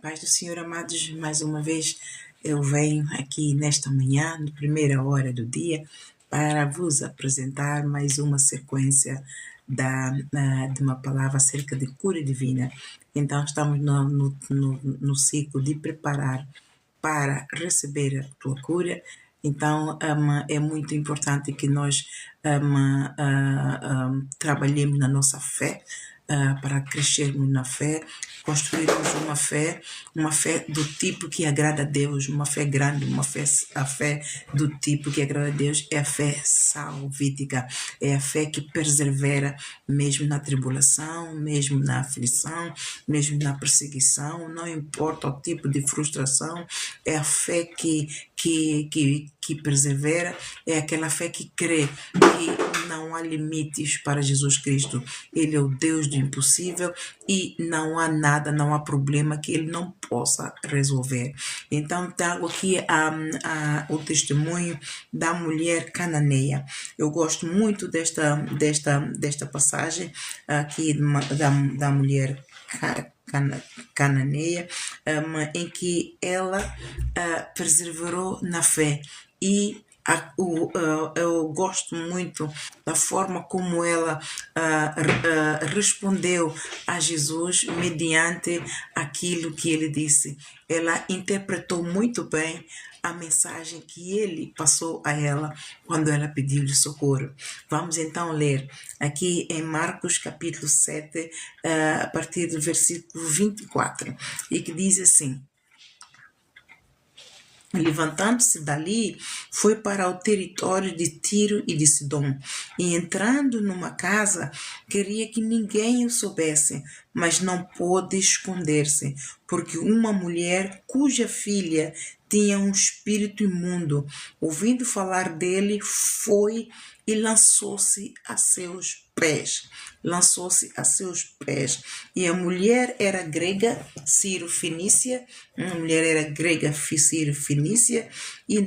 Paz do Senhor, amados, mais uma vez eu venho aqui nesta manhã, na primeira hora do dia, para vos apresentar mais uma sequência de uma palavra acerca de cura divina. Então, estamos no ciclo de preparar para receber a tua cura. Então, é muito importante que nós trabalhemos na nossa fé, para crescermos na fé, construirmos uma fé do tipo que agrada a Deus, uma fé grande, a fé do tipo que agrada a Deus é a fé salvífica, é a fé que persevera mesmo na tribulação, mesmo na aflição, mesmo na perseguição, não importa o tipo de frustração, é a fé que persevera, é aquela fé que crê que não há limites para Jesus Cristo. Ele é o Deus do impossível e não há nada, não há problema que Ele não possa resolver. Então, trago aqui o testemunho da mulher cananeia. Eu gosto muito desta passagem aqui da mulher cananeia, em que ela perseverou na fé e eu gosto muito da forma como ela respondeu a Jesus mediante aquilo que ele disse. Ela interpretou muito bem a mensagem que ele passou a ela quando ela pediu-lhe socorro. Vamos então ler aqui em Marcos capítulo 7, a partir do versículo 24, e que diz assim: levantando-se dali, foi para o território de Tiro e de Sidom, e entrando numa casa, queria que ninguém o soubesse, mas não pôde esconder-se, porque uma mulher cuja filha tinha um espírito imundo, ouvindo falar dele, foi e lançou-se a seus pés. E a mulher era grega, Ciro-Fenícia, e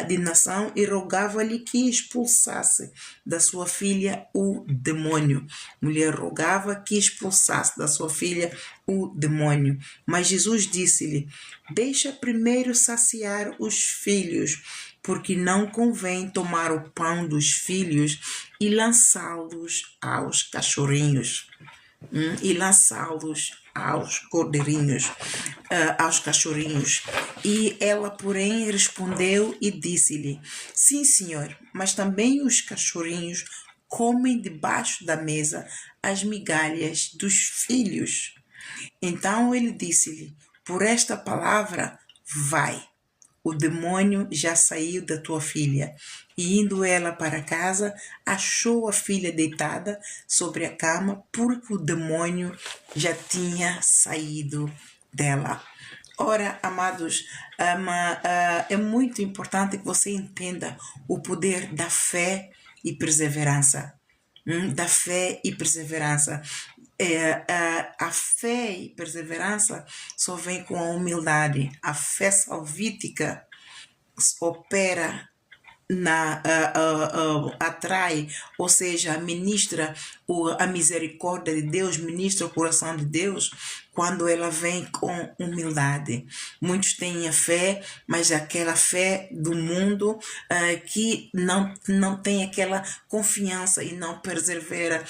de nação, e rogava-lhe que expulsasse da sua filha o demônio. Mulher rogava que expulsasse da sua filha o demônio. Mas Jesus disse-lhe: deixa primeiro saciar os filhos, porque não convém tomar o pão dos filhos e lançá-los aos cachorrinhos. Aos cordeirinhos, aos cachorrinhos. E ela, porém, respondeu e disse-lhe: sim, senhor, mas também os cachorrinhos comem debaixo da mesa as migalhas dos filhos. Então ele disse-lhe: por esta palavra, vai, o demônio já saiu da tua filha. E indo ela para casa, achou a filha deitada sobre a cama, porque o demônio já tinha saído dela. Ora, amados, é muito importante que você entenda o poder da fé e perseverança. Da fé e perseverança. A fé e perseverança só vem com a humildade. A fé salvífica opera atrai, ou seja, ministra a misericórdia de Deus, ministra o coração de Deus quando ela vem com humildade. Muitos têm a fé, mas aquela fé do mundo que não tem aquela confiança e não persevera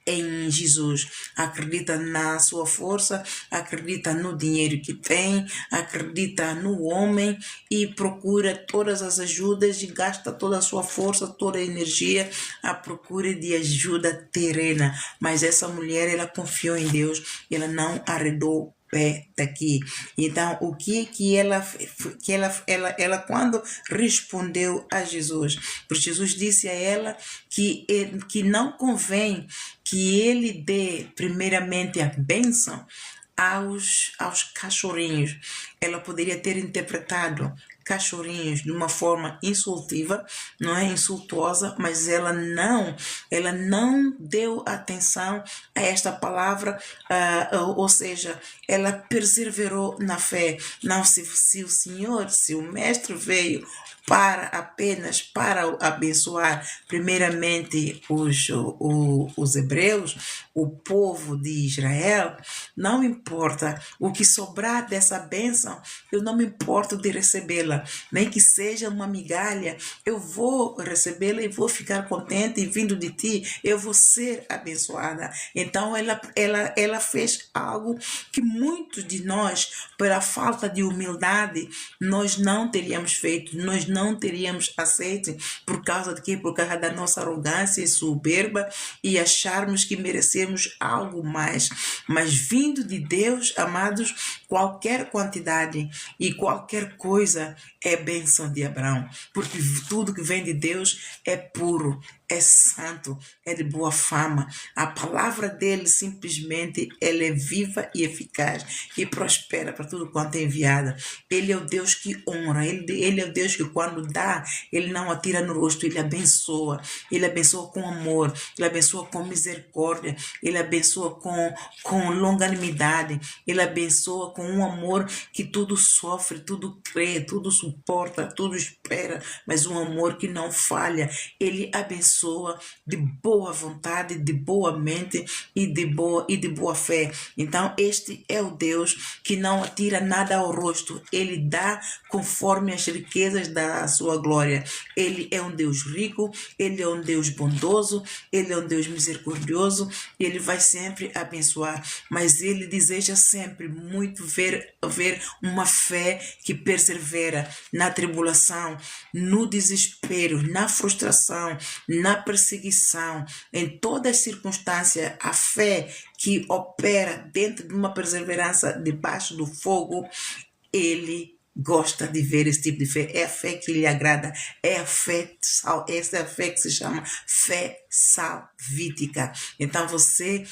em Jesus. Acredita na sua força, acredita no dinheiro que tem, acredita no homem e procura todas as ajudas e gasta toda a sua força, toda a energia à procura de ajuda terrena. Mas essa mulher, ela confiou em Deus, ela não arredou pé daqui. Então, o que ela quando respondeu a Jesus, porque Jesus disse a ela que não convém que ele dê primeiramente a bênção aos cachorrinhos. Ela poderia ter interpretado cachorrinhos de uma forma insultiva, não é insultuosa, mas ela não deu atenção a esta palavra, ou seja, ela perseverou na fé. Não, se o Senhor, se o Mestre veio apenas para abençoar primeiramente os hebreus, o povo de Israel, não importa o que sobrar dessa bênção, eu não me importo de recebê-la, nem que seja uma migalha, eu vou recebê-la e vou ficar contente, e vindo de ti, eu vou ser abençoada. Então ela fez algo que muitos de nós, pela falta de humildade, nós não teríamos feito, nós não teríamos aceito. Por causa de quê? Por causa da nossa arrogância e soberba, e acharmos que merecemos algo mais. Mas vindo de Deus, amados, qualquer quantidade e qualquer coisa é bênção de Abraão, porque tudo que vem de Deus é puro, é santo, é de boa fama. A palavra dele simplesmente ela é viva e eficaz e prospera para tudo quanto é enviada. Ele é o Deus que honra, ele é o Deus que quando dá, ele não atira no rosto, ele abençoa com amor, ele abençoa com misericórdia, ele abençoa com longanimidade, ele abençoa com um amor que tudo sofre, tudo crê, tudo suporta, tudo espera, mas um amor que não falha. Ele abençoa de boa vontade, de boa mente e de boa fé. Então este é o Deus que não atira nada ao rosto, ele dá conforme as riquezas da sua glória. Ele é um Deus rico, ele é um Deus bondoso, ele é um Deus misericordioso, ele vai sempre abençoar, mas ele deseja sempre muito ver uma fé que persevera na tribulação, no desespero, na frustração, na perseguição, em todas as circunstâncias. A fé que opera dentro de uma perseverança debaixo do fogo, ele gosta de ver esse tipo de fé. É a fé que lhe agrada, é a fé, essa é a fé que se chama fé salvífica. Então você,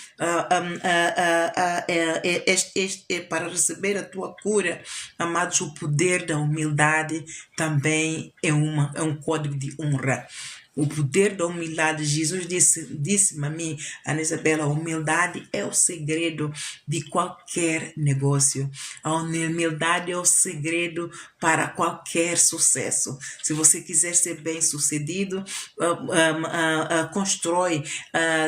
para receber a tua cura, amados, o poder da humildade também é um código de honra. O poder da humildade, Jesus disse-me a mim, Ana Isabela, a humildade é o segredo de qualquer negócio. A humildade é o segredo para qualquer sucesso. Se você quiser ser bem-sucedido, constrói,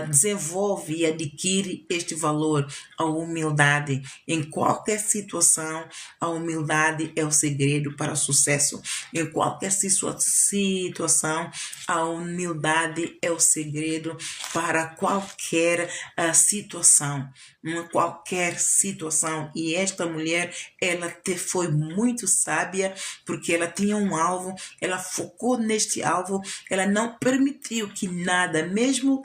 desenvolve e adquire este valor, a humildade. Em qualquer situação, a humildade é o segredo para o sucesso. Em qualquer situação, a humildade é o segredo para qualquer situação. Qualquer situação. E esta mulher, ela foi muito sábia, porque ela tinha um alvo, ela focou neste alvo, ela não permitiu que nada, mesmo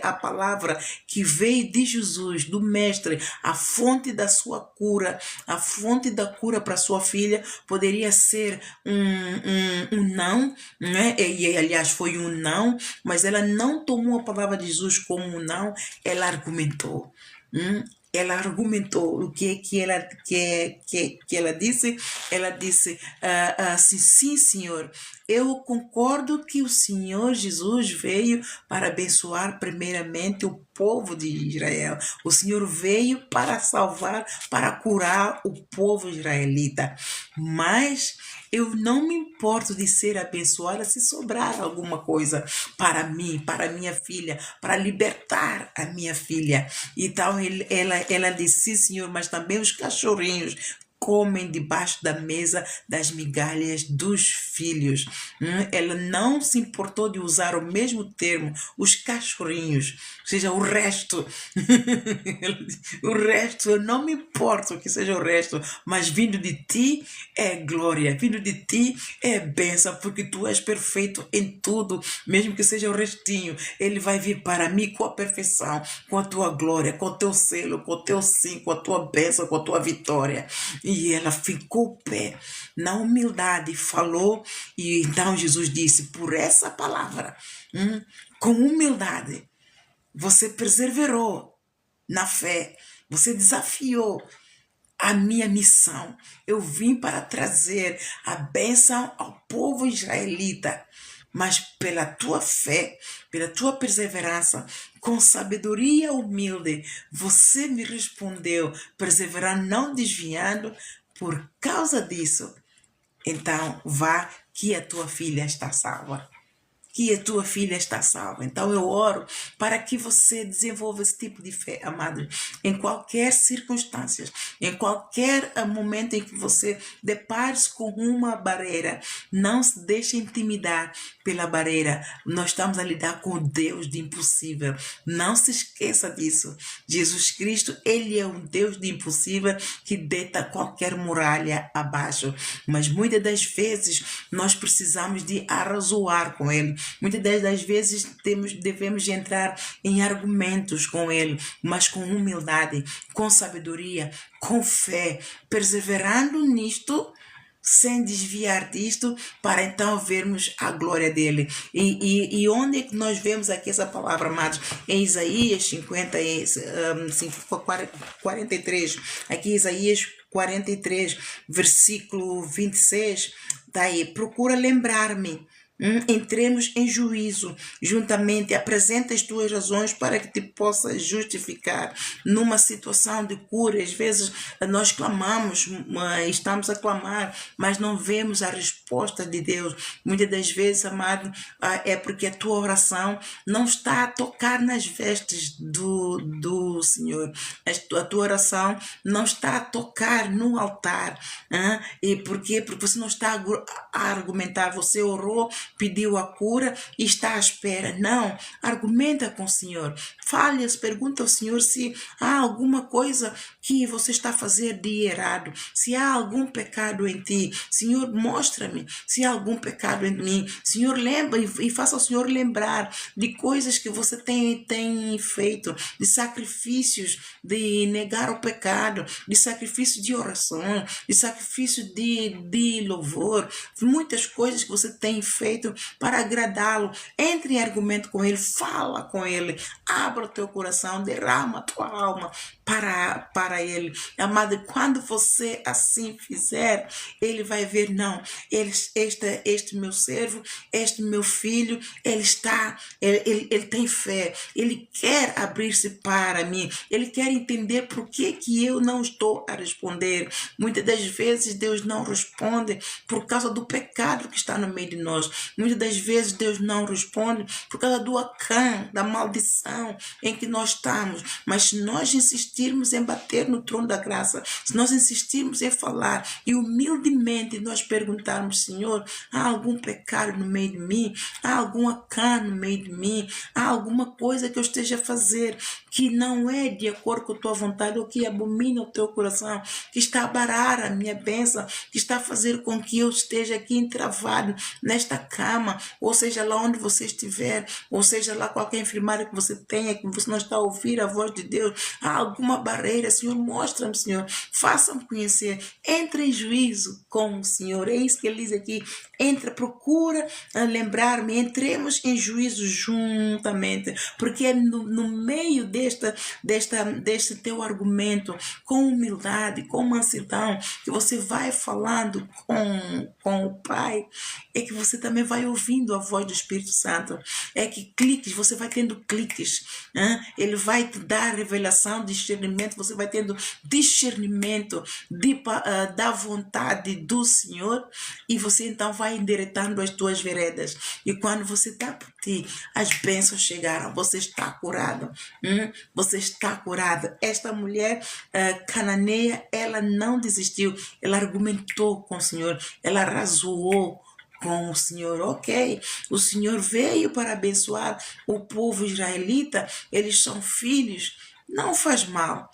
a palavra que veio de Jesus, do Mestre, a fonte da sua cura, a fonte da cura para sua filha, poderia ser um não, né? E aliás foi um não, mas ela não tomou a palavra de Jesus como um não, ela argumentou. Ela argumentou o que ela disse. Ela disse assim: sim, Senhor, eu concordo que o Senhor Jesus veio para abençoar primeiramente o povo de Israel. O Senhor veio para salvar, para curar o povo israelita. Mas eu não me importo de ser abençoada se sobrar alguma coisa para mim, para minha filha, para libertar a minha filha. Então ela disse: sim, Senhor, mas também os cachorrinhos comem debaixo da mesa das migalhas dos filhos. Ela não se importou de usar o mesmo termo, os cachorrinhos, ou seja, o resto. O resto, eu não me importo que seja o resto, mas vindo de ti é glória, vindo de ti é bênção, porque tu és perfeito em tudo, mesmo que seja o restinho, ele vai vir para mim com a perfeição, com a tua glória, com o teu selo, com o teu sim, com a tua bênção, com a tua vitória. E ela ficou pé na humildade, falou, e então Jesus disse: por essa palavra, com humildade, você perseverou na fé, você desafiou a minha missão. Eu vim para trazer a bênção ao povo israelita. Mas pela tua fé, pela tua perseverança, com sabedoria humilde, você me respondeu, perseverar não desviando. Por causa disso, então vá, que a tua filha está salva. Que a tua filha está salva. Então eu oro para que você desenvolva esse tipo de fé, amados, em qualquer circunstância, em qualquer momento em que você depare-se com uma barreira. Não se deixe intimidar pela barreira. Nós estamos a lidar com o Deus de impossível. Não se esqueça disso. Jesus Cristo, ele é um Deus de impossível que deita qualquer muralha abaixo. Mas muitas das vezes nós precisamos de arrazoar com ele. Muitas das vezes devemos entrar em argumentos com ele, mas com humildade, com sabedoria, com fé, perseverando nisto, sem desviar disto, para então vermos a glória dele. E onde é que nós vemos aqui essa palavra, amados? Em Isaías 43, aqui Isaías 43, versículo 26, tá aí, procura lembrar-me. Entremos em juízo juntamente, apresenta as tuas razões para que te possas justificar numa situação de cura. Às vezes nós clamamos, estamos a clamar, mas não vemos a resposta de Deus. Muitas das vezes, amado, é porque a tua oração não está a tocar nas vestes do Senhor. A tua oração não está a tocar no altar. E por quê? Porque você não está a argumentar. Você orou, pediu a cura e está à espera. Não, argumenta com o Senhor. Fale, pergunta ao Senhor se há alguma coisa que você está a fazer de errado, se há algum pecado em ti. Senhor, mostra-me se há algum pecado em mim. Senhor, lembra e faça o Senhor lembrar de coisas que você tem feito, de sacrifícios, de negar o pecado, de sacrifício de oração, de sacrifício de louvor, muitas coisas que você tem feito para agradá-lo. Entre em argumento com ele, fala com ele, abra o teu coração, derrama a tua alma para ele. Amado, quando você assim fizer, ele vai ver, não, este meu servo, este meu filho, ele tem fé, ele quer abrir-se para mim, ele quer entender por que eu não estou a responder. Muitas das vezes Deus não responde por causa do pecado que está no meio de nós. Muitas das vezes Deus não responde por causa do acã, da maldição em que nós estamos. Mas se nós insistirmos em bater no trono da graça, se nós insistirmos em falar e humildemente nós perguntarmos, Senhor, há algum pecado no meio de mim? Há algum acã no meio de mim? Há alguma coisa que eu esteja a fazer que não é de acordo com a tua vontade ou que abomina o teu coração, que está a barar a minha bênção, que está a fazer com que eu esteja aqui entravado nesta cama, ou seja lá onde você estiver, ou seja lá qualquer enfermidade que você tenha, que você não está a ouvir a voz de Deus, há alguma barreira, Senhor, mostra-me, Senhor, faça-me conhecer, entre em juízo com o Senhor. É isso que ele diz aqui, procura lembrar-me, entremos em juízo juntamente, porque é no meio deste teu argumento, com humildade, com mansidão, que você vai falando com o Pai, é que você também vai ouvindo a voz do Espírito Santo. É que você vai tendo cliques, ele vai te dar revelação, discernimento, você vai tendo discernimento da vontade do Senhor, e você então vai endireitando as tuas veredas. E quando você está por ti, as bênçãos chegaram, você está curado. Você está curado. Esta mulher cananeia, ela não desistiu, ela argumentou com o Senhor, ela razoou com o Senhor. Ok, o Senhor veio para abençoar o povo israelita, eles são filhos, não faz mal.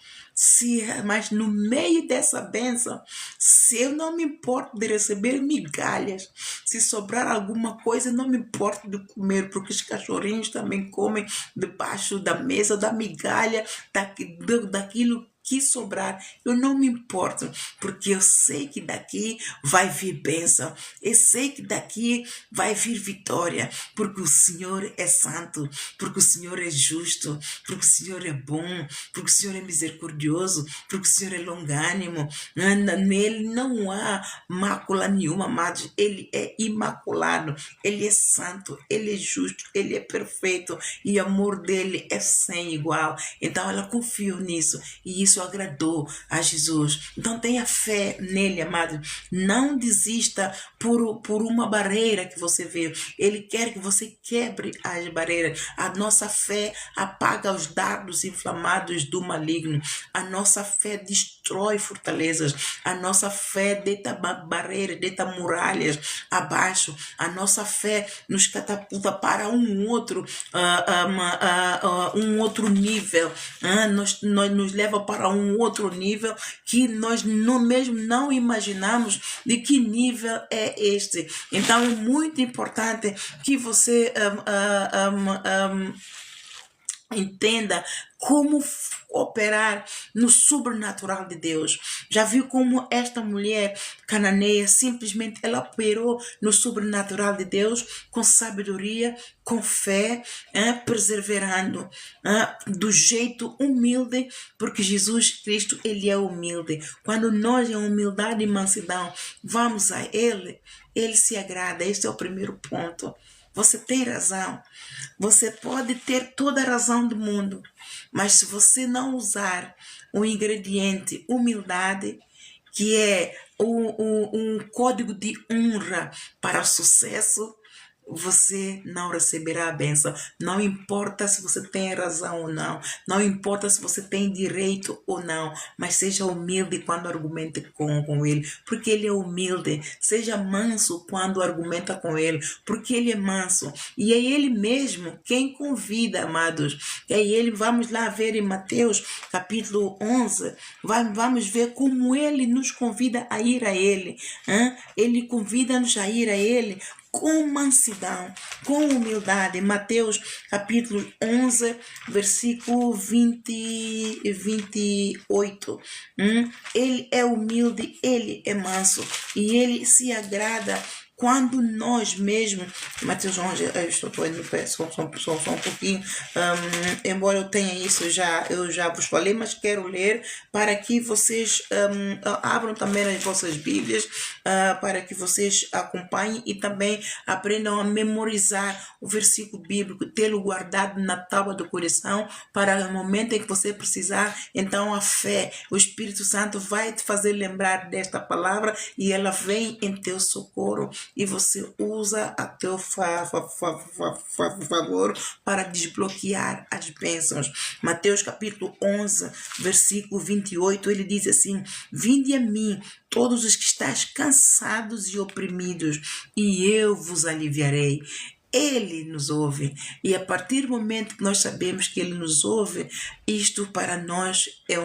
Mas no meio dessa bênção, se eu não me importo de receber migalhas, se sobrar alguma coisa, não me importo de comer, porque os cachorrinhos também comem debaixo da mesa da migalha, daquilo daqui sobrar, eu não me importo, porque eu sei que daqui vai vir bênção, eu sei que daqui vai vir vitória, porque o Senhor é santo, porque o Senhor é justo, porque o Senhor é bom, porque o Senhor é misericordioso, porque o Senhor é longânimo. Nele não há mácula nenhuma, amados. Ele é imaculado, ele é santo, ele é justo, ele é perfeito e o amor dele é sem igual. Então ela confiou nisso e isso agradou a Jesus. Então tenha fé nele, amado. Não desista por uma barreira que você vê. Ele quer que você quebre as barreiras. A nossa fé apaga os dardos inflamados do maligno. A nossa fé destrói fortalezas. A nossa fé deita barreiras, deita muralhas abaixo. A nossa fé nos catapulta para um outro nível. Nos leva para um outro nível que nós mesmo não imaginamos de que nível é este. Então é muito importante que você entenda como operar no sobrenatural de Deus. Já viu como esta mulher cananeia simplesmente ela operou no sobrenatural de Deus com sabedoria, com fé, perseverando, do jeito humilde, porque Jesus Cristo ele é humilde. Quando nós em humildade e mansidão vamos a Ele, Ele se agrada. Este é o primeiro ponto. Você tem razão. Você pode ter toda a razão do mundo, mas se você não usar o ingrediente humildade, que é um código de honra para o sucesso, você não receberá a bênção. Não importa se você tem razão ou não. Não importa se você tem direito ou não. Mas seja humilde quando argumente com ele. Porque ele é humilde. Seja manso quando argumenta com ele. Porque ele é manso. E é ele mesmo quem convida, amados. É ele, vamos lá ver em Mateus capítulo 11. Vamos ver como ele nos convida a ir a ele. Ele convida-nos a ir a ele com mansidão, com humildade. Mateus capítulo 11, versículo 28. Ele é humilde, ele é manso e ele se agrada quando nós mesmos, Mateus 11, eu estou indo só um pouquinho, embora eu tenha isso eu já vos falei, mas quero ler para que vocês abram também as vossas Bíblias, para que vocês acompanhem e também aprendam a memorizar o versículo bíblico, tê-lo guardado na tábua do coração, para o momento em que você precisar, então a fé, o Espírito Santo vai te fazer lembrar desta palavra e ela vem em teu socorro e você usa a teu favor para desbloquear as bênçãos. Mateus capítulo 11, versículo 28, ele diz assim: vinde a mim, todos os que estáis cansados e oprimidos, e eu vos aliviarei. Ele nos ouve e a partir do momento que nós sabemos que Ele nos ouve, isto para nós é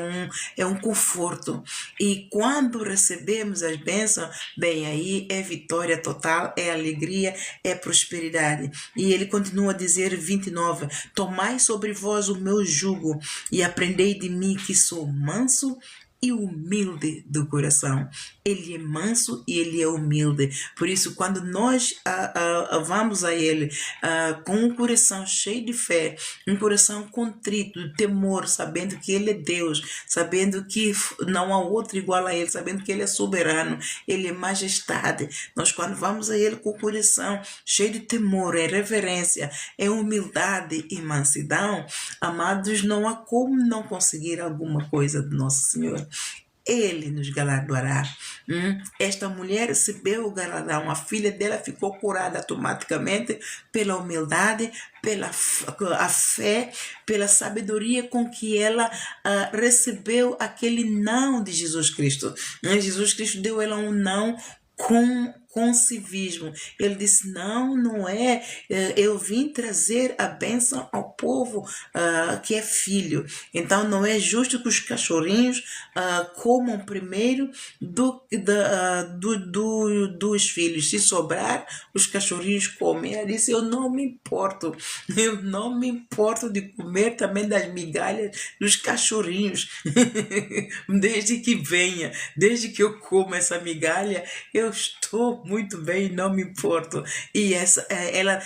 um conforto e quando recebemos as bênçãos, bem, aí é vitória total, é alegria, é prosperidade. E Ele continua a dizer 29, tomai sobre vós o meu jugo e aprendei de mim que sou manso e humilde do coração. Ele é manso e ele é humilde. Por isso, quando nós vamos a ele com um coração cheio de fé, um coração contrito, de temor, sabendo que ele é Deus, sabendo que não há outro igual a ele, sabendo que ele é soberano, ele é majestade. Nós, quando vamos a ele com o coração cheio de temor, é reverência, é humildade e mansidão, amados, não há como não conseguir alguma coisa do nosso Senhor. Ele nos galardoará. Esta mulher recebeu o galardão, a filha dela ficou curada automaticamente pela humildade, pela a fé, pela sabedoria com que ela recebeu aquele não de Jesus Cristo. Jesus Cristo deu ela um não com com civismo. Ele disse, não é, eu vim trazer a bênção ao povo que é filho. Então não é justo que os cachorrinhos comam primeiro dos filhos. Se sobrar, os cachorrinhos comem. Ela disse, eu não me importo. Eu não me importo de comer também das migalhas dos cachorrinhos. Desde que venha, desde que eu coma essa migalha, eu estou muito bem, não me importo. E ela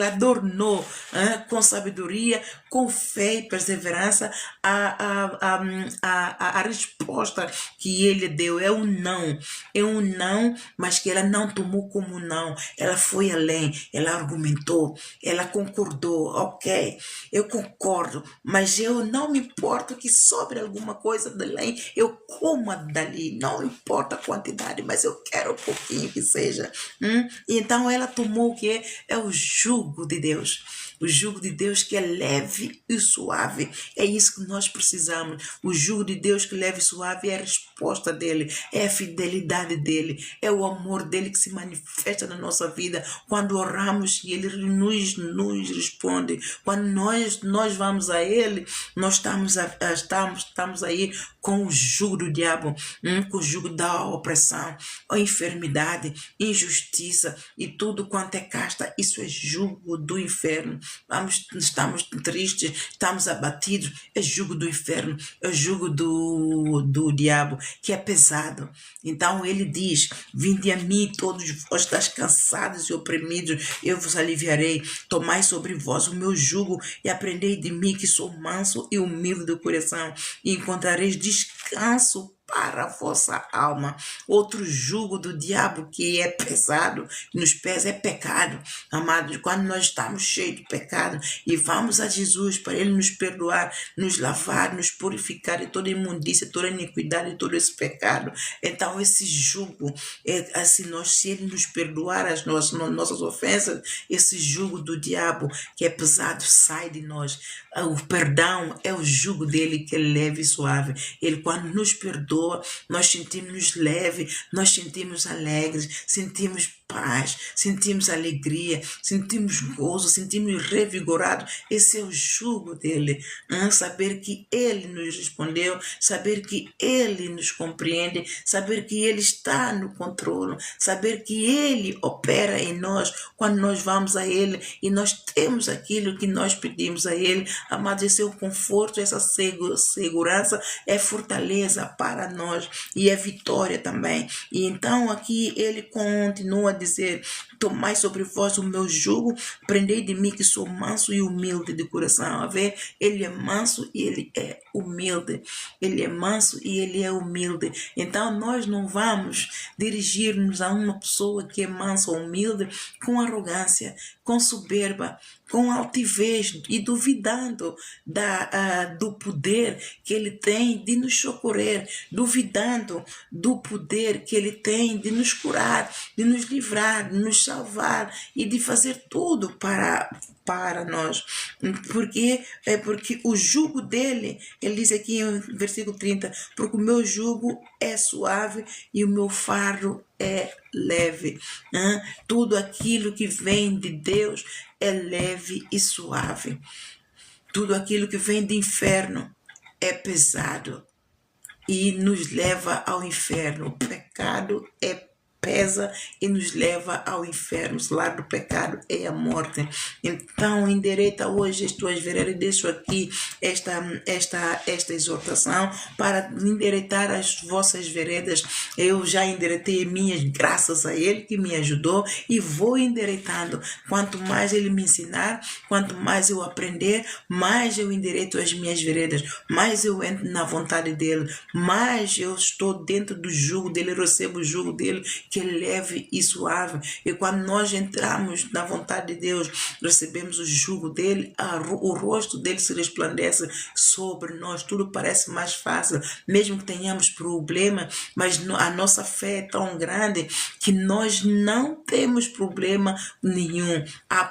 adornou com sabedoria, com fé e perseverança a resposta que ele deu. É um não, mas que ela não tomou como não. Ela foi além, ela argumentou, ela concordou. Ok, eu concordo, mas eu não me importo que sobre alguma coisa dali, eu coma dali, não importa a quantidade, mas eu quero um pouquinho que seja. E então ela tomou o que é o jugo de Deus. O jugo de Deus que é leve e suave. É isso que nós precisamos. O jugo de Deus que é leve e suave é a resposta dele, é a fidelidade dele, é o amor dele que se manifesta na nossa vida. Quando oramos e ele nos responde. Quando nós vamos a ele, nós estamos aí com o jugo do diabo, com o jugo da opressão, a enfermidade, injustiça e tudo quanto é casta. Isso é jugo do inferno. Estamos tristes, estamos abatidos, é jugo do inferno, é jugo do diabo, que é pesado. Então ele diz, vinde a mim todos vós estáis cansados e oprimidos, eu vos aliviarei. Tomai sobre vós o meu jugo e aprendei de mim, que sou manso e humilde de coração, e encontrareis descanso para a vossa alma. Outro jugo do diabo que é pesado, nos pesa, é pecado. Amados, quando nós estamos cheios de pecado e vamos a Jesus para ele nos perdoar, nos lavar, nos purificar de toda imundícia, toda iniquidade, de todo esse pecado, então esse jugo, se ele nos perdoar as nossas ofensas, esse jugo do diabo que é pesado sai de nós. O perdão é o jugo dele que é leve e suave. Ele, quando nos perdoa, nós sentimos leve, nós sentimos alegres, sentimos paz, sentimos alegria, sentimos gozo, sentimos revigorados. Esse é o jugo dele. Saber que ele nos respondeu, saber que ele nos compreende, saber que ele está no controle, saber que ele opera em nós quando nós vamos a ele e nós temos aquilo que nós pedimos a ele. Amados, esse é o conforto, essa segurança é fortaleza para nós e é vitória também. E então aqui ele continua a dizer, tomai sobre vós o meu jugo, aprendei de mim, que sou manso e humilde de coração. A ver, ele é manso e ele é humilde. Ele é manso e ele é humilde. Então nós não vamos dirigir-nos a uma pessoa que é mansa ou humilde com arrogância, com soberba, com altivez e duvidando do poder que ele tem de nos socorrer, duvidando do poder que ele tem de nos curar, de nos livrar, de nos salvar e de fazer tudo para nós. Porque o jugo dele, ele diz aqui em versículo 30, porque o meu jugo é suave e o meu fardo é leve. Tudo aquilo que vem de Deus é leve e suave. Tudo aquilo que vem do inferno é pesado e nos leva ao inferno. O pecado pesa e nos leva ao inferno. O salário do pecado é a morte. Então, endireita hoje as tuas veredas. Deixo aqui esta exortação para endireitar as vossas veredas. Eu já endireitei minhas graças a ele que me ajudou e vou endireitando. Quanto mais ele me ensinar, quanto mais eu aprender, mais eu endireito as minhas veredas, mais eu entro na vontade dele, mais eu estou dentro do jugo dele, eu recebo o jugo dele, que é leve e suave. E quando nós entramos na vontade de Deus, recebemos o jugo dele, o rosto dele se resplandece sobre nós, tudo parece mais fácil, mesmo que tenhamos problema, mas a nossa fé é tão grande que nós não temos problema nenhum.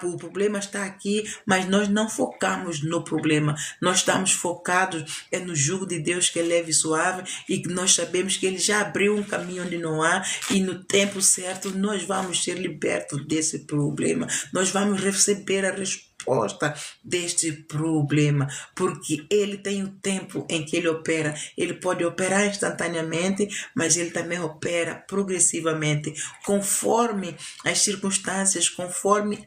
O problema está aqui, mas nós não focamos no problema, nós estamos focados no jugo de Deus que é leve e suave, e que nós sabemos que ele já abriu um caminho onde não há, e no tempo certo, nós vamos ser libertos desse problema. Nós vamos receber a resposta deste problema, porque ele tem o tempo em que ele opera. Ele pode operar instantaneamente, mas ele também opera progressivamente, conforme as circunstâncias, conforme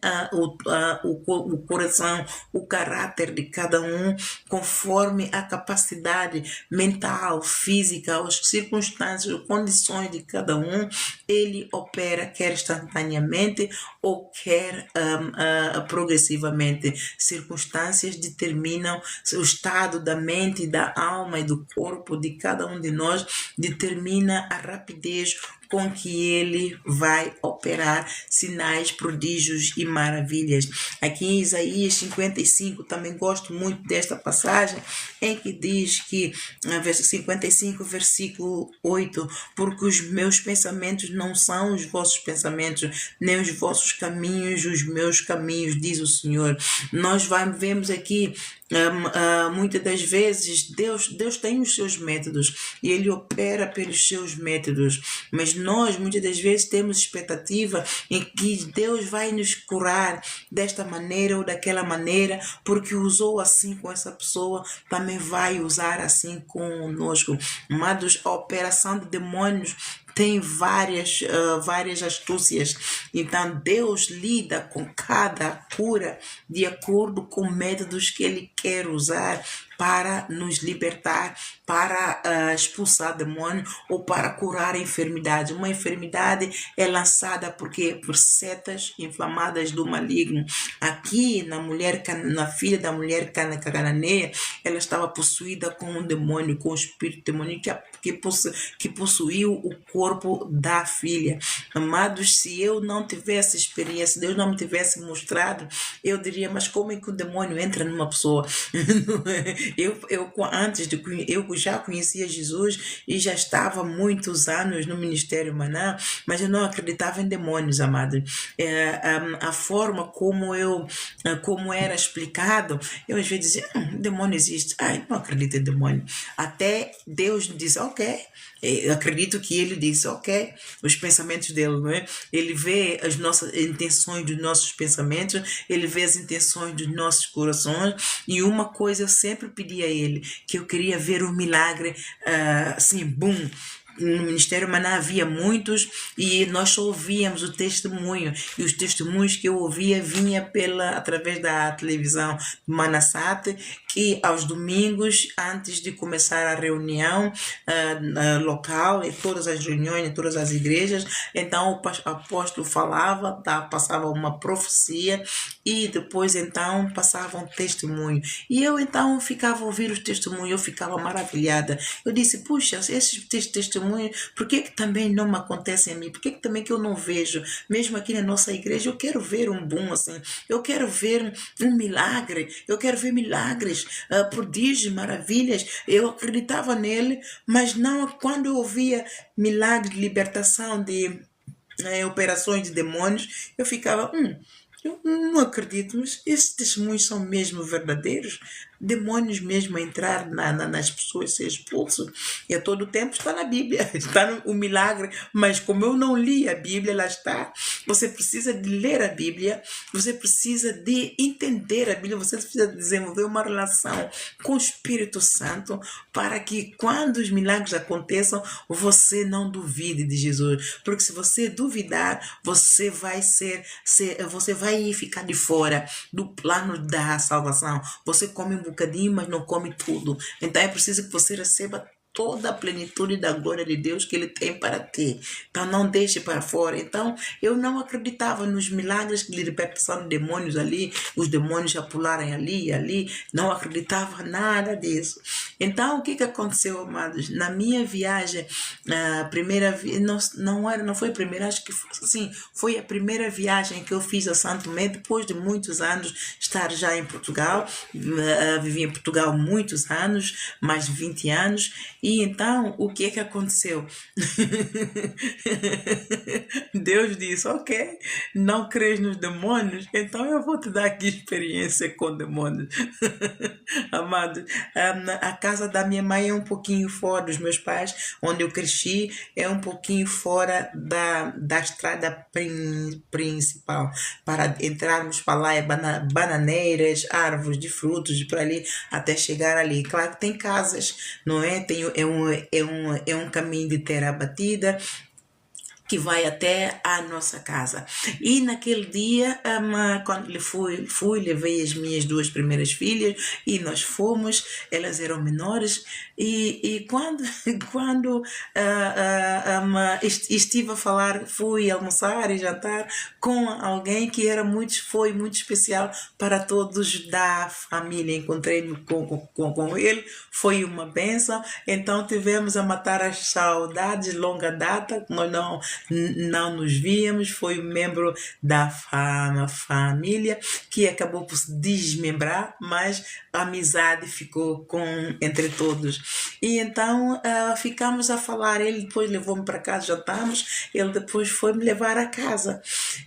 o coração, o caráter de cada um, conforme a capacidade mental, física, as circunstâncias, as condições de cada um. Ele opera quer instantaneamente ou quer progressivamente. Circunstâncias determinam o estado da mente, da alma e do corpo de cada um de nós, determina a rapidez com que ele vai operar sinais, prodígios e maravilhas. Aqui em Isaías 55, também gosto muito desta passagem, em que diz que, verso 55, versículo 8, porque os meus pensamentos não são os vossos pensamentos, nem os vossos caminhos, os meus caminhos, diz o Senhor. Nós vemos aqui, muitas das vezes, Deus tem os seus métodos e Ele opera pelos seus métodos, mas nós muitas das vezes temos expectativa em que Deus vai nos curar desta maneira ou daquela maneira, porque usou assim com essa pessoa, também vai usar assim conosco. Amados, a operação de demônios tem várias astúcias. Então Deus lida com cada cura de acordo com métodos que Ele quer usar para nos libertar, para expulsar demônio ou para curar a enfermidade. Uma enfermidade é lançada por setas inflamadas do maligno. Aqui na filha da mulher cananeia, ela estava possuída com um demônio, com um espírito demoníaco que possuiu o corpo da filha. Amados, se eu não tivesse experiência, se Deus não me tivesse mostrado, eu diria, mas como é que o demônio entra numa pessoa? Eu já conhecia Jesus e já estava há muitos anos no Ministério Maná, mas eu não acreditava em demônios, amados. A forma como era explicado, eu às vezes dizia, demônio existe. Não acredito em demônio. Até Deus disse, ok. Eu acredito que ele disse, ok, os pensamentos dele, não é? Ele vê as nossas intenções dos nossos pensamentos, ele vê as intenções dos nossos corações, e uma coisa eu sempre pedi a ele, que eu queria ver um milagre, assim, boom. No Ministério Maná havia muitos e nós só ouvíamos o testemunho, e os testemunhos que eu ouvia vinha através da televisão Manasat, que aos domingos, antes de começar a reunião local, em todas as reuniões, em todas as igrejas, então o apóstolo falava, passava uma profecia e depois então passava um testemunho, e eu então ficava a ouvir os testemunhos, eu ficava maravilhada. Eu disse, puxa, esses testemunhos, por que também não me acontecem a mim? Por que também que eu não vejo? Mesmo aqui na nossa igreja, eu quero ver um boom assim, eu quero ver um milagre, eu quero ver milagres, prodígios, maravilhas. Eu acreditava nele, mas não quando eu ouvia milagre de libertação, de operações de demônios, eu ficava, eu não acredito, mas esses testemunhos são mesmo verdadeiros? Demônios mesmo a entrar nas pessoas, ser expulsos? E a todo tempo está na Bíblia, está o milagre, mas como eu não li a Bíblia, lá está. Você precisa de ler a Bíblia, você precisa de entender a Bíblia, você precisa desenvolver uma relação com o Espírito Santo, para que quando os milagres aconteçam, você não duvide de Jesus, porque se você duvidar, você vai ficar de fora do plano da salvação. Você come um bocadinho, mas não come tudo. Então é preciso que você receba toda a plenitude da glória de Deus que Ele tem para ti. Então não deixe para fora. Então eu não acreditava nos milagres de libertação de demônios ali, os demônios já pularem ali e ali. Não acreditava nada disso. Então o que aconteceu, amados? Na minha viagem, não foi a primeira, acho que sim, foi a primeira viagem que eu fiz a Santo Tomé, depois de muitos anos estar já em Portugal. Vivi em Portugal muitos anos, mais de 20 anos, E então, o que é que aconteceu? Deus disse, ok, não crês nos demônios, então eu vou te dar aqui experiência com demônios. Amado, a casa da minha mãe é um pouquinho fora dos meus pais, onde eu cresci, é um pouquinho fora da estrada principal. Para entrarmos para lá é bananeiras, árvores de frutos, para ali até chegar ali. Claro que tem casas, não é? É um caminho de terra batida que vai até a nossa casa. E naquele dia, quando levei as minhas duas primeiras filhas e nós fomos, elas eram menores, e quando estive a falar, fui almoçar e jantar com alguém que foi muito especial para todos da família. Encontrei-me com ele, foi uma bênção, então tivemos a matar as saudades de longa data, nós não nos víamos, foi um membro da família que acabou por se desmembrar, mas a amizade ficou entre todos. E então ficamos a falar, ele depois levou-me para casa, jantamos, ele depois foi me levar a casa.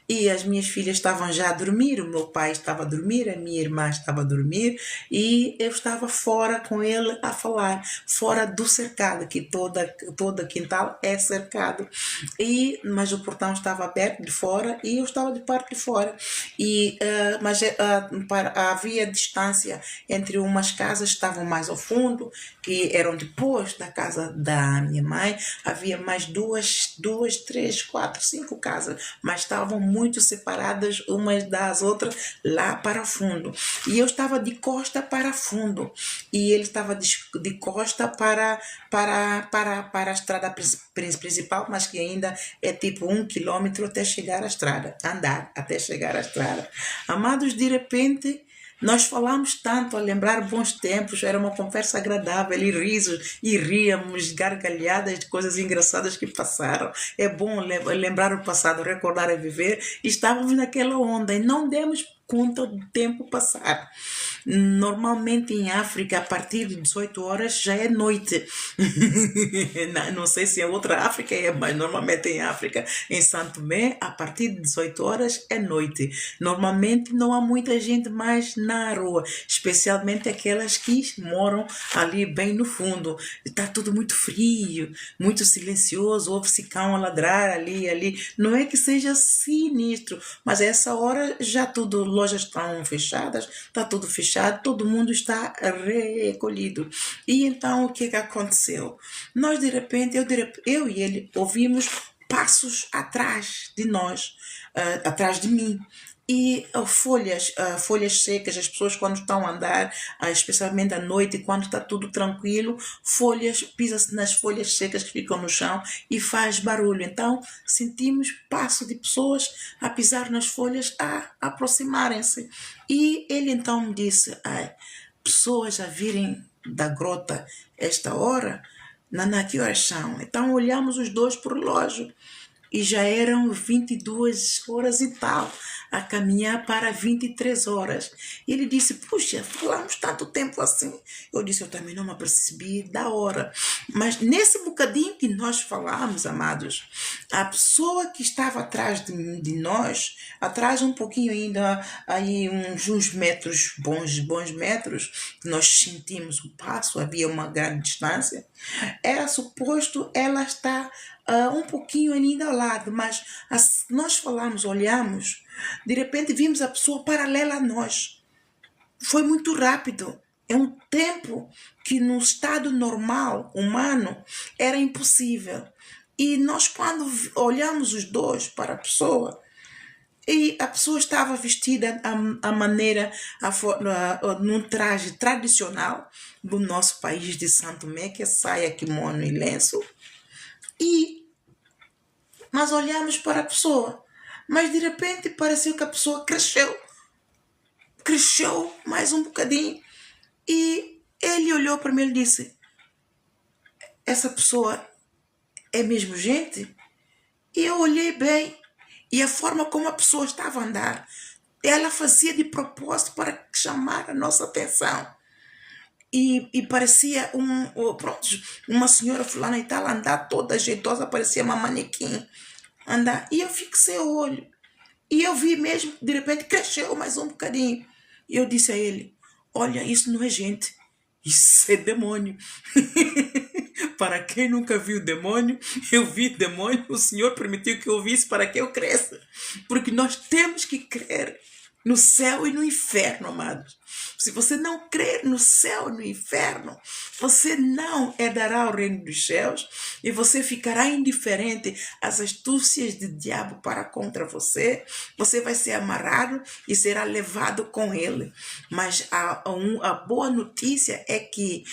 E as minhas filhas estavam já a dormir, o meu pai estava a dormir, a minha irmã estava a dormir, e eu estava fora com ele a falar, fora do cercado, que toda quintal é cercado. Mas o portão estava aberto de fora e eu estava de parte de fora. Mas havia distância entre umas casas que estavam mais ao fundo, que eram depois da casa da minha mãe. Havia mais duas, três, quatro, cinco casas, mas estavam muito separadas umas das outras lá para fundo. E eu estava de costa para fundo e ele estava de costa para a estrada principal, mas que ainda é tipo 1 quilômetro até chegar à estrada, andar até chegar à estrada. Amados, de repente, nós falamos tanto a lembrar bons tempos, era uma conversa agradável, e risos, e ríamos, gargalhadas de coisas engraçadas que passaram. É bom lembrar o passado, recordar e viver. Estávamos naquela onda e não demos conta do tempo passar. Normalmente em África, a partir de 18 horas já é noite. Não sei se em outra África é, mas normalmente em África, em Santo Tomé, a partir de 18 horas é noite. Normalmente não há muita gente mais na rua, especialmente aquelas que moram ali bem no fundo. Está tudo muito frio, muito silencioso, ouve-se cão a ladrar ali. Não é que seja sinistro, mas a essa hora já tudo, lojas estão fechadas, está tudo fechado, todo mundo está recolhido. E então o que aconteceu? Nós de repente, eu e ele ouvimos passos atrás de nós, atrás de mim. E folhas secas, as pessoas quando estão a andar, especialmente à noite, quando está tudo tranquilo, pisa-se nas folhas secas que ficam no chão e faz barulho. Então sentimos passo de pessoas a pisar nas folhas, a aproximarem-se. E ele então me disse, pessoas a virem da grota esta hora, Naná, que horas são? Então olhamos os dois para o relógio e já eram 22 horas e tal, a caminhar para 23 horas. E ele disse, puxa, falamos tanto tempo assim. Eu disse, eu também não me apercebi da hora. Mas nesse bocadinho que nós falamos, amados, a pessoa que estava atrás de nós, atrás um pouquinho ainda, aí uns metros, bons metros, nós sentimos o passo, havia uma grande distância, era suposto ela estar um pouquinho ainda ao lado, mas nós falamos, olhamos, de repente vimos a pessoa paralela a nós. Foi muito rápido. É um tempo que no estado normal, humano, era impossível. E nós quando olhamos os dois para a pessoa, e a pessoa estava vestida à maneira, num traje tradicional do nosso país de Santo Tomé, que é saia, kimono e lenço. Nós olhamos para a pessoa, mas de repente pareceu que a pessoa cresceu mais um bocadinho. E ele olhou para mim e disse, essa pessoa é mesmo gente? E eu olhei bem, e a forma como a pessoa estava a andar, ela fazia de propósito para chamar a nossa atenção. e parecia pronto, uma senhora fulana e tal, andar toda jeitosa, parecia uma manequim. Andar. E eu fixei o olho. E eu vi mesmo, de repente, cresceu mais um bocadinho. E eu disse a ele, olha, isso não é gente, isso é demônio. Para quem nunca viu demônio, eu vi demônio, o Senhor permitiu que eu visse para que eu cresça. Porque nós temos que crer no céu e no inferno, amados. Se você não crer no céu e no inferno, você não herdará o reino dos céus e você ficará indiferente às astúcias do diabo para contra você. Você vai ser amarrado e será levado com ele. Mas a boa notícia é que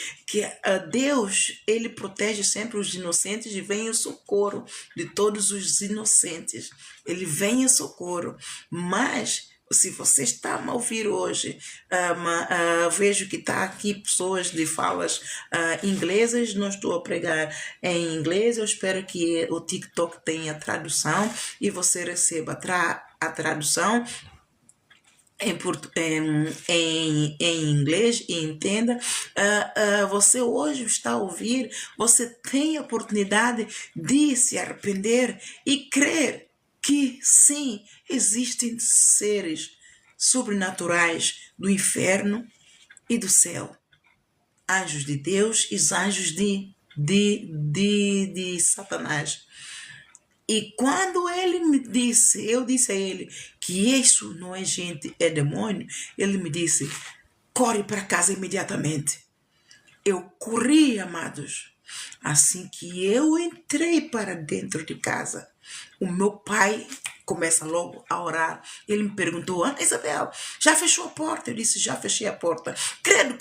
Deus, ele protege sempre os inocentes e vem em socorro de todos os inocentes. Ele vem em socorro. Mas se você está a ouvir hoje, vejo que está aqui pessoas de falas inglesas, não estou a pregar em inglês, eu espero que o TikTok tenha tradução e você receba a tradução em inglês e entenda. Você hoje está a ouvir, você tem a oportunidade de se arrepender e crer que sim, existem seres sobrenaturais do inferno e do céu. Anjos de Deus e os anjos de Satanás. E quando ele me disse, eu disse a ele que isso não é gente, é demônio, ele me disse, corre para casa imediatamente. Eu corri, amados. Assim que eu entrei para dentro de casa, o meu pai começa logo a orar. Ele me perguntou, Ana Isabel, já fechou a porta? Eu disse, já fechei a porta. Credo,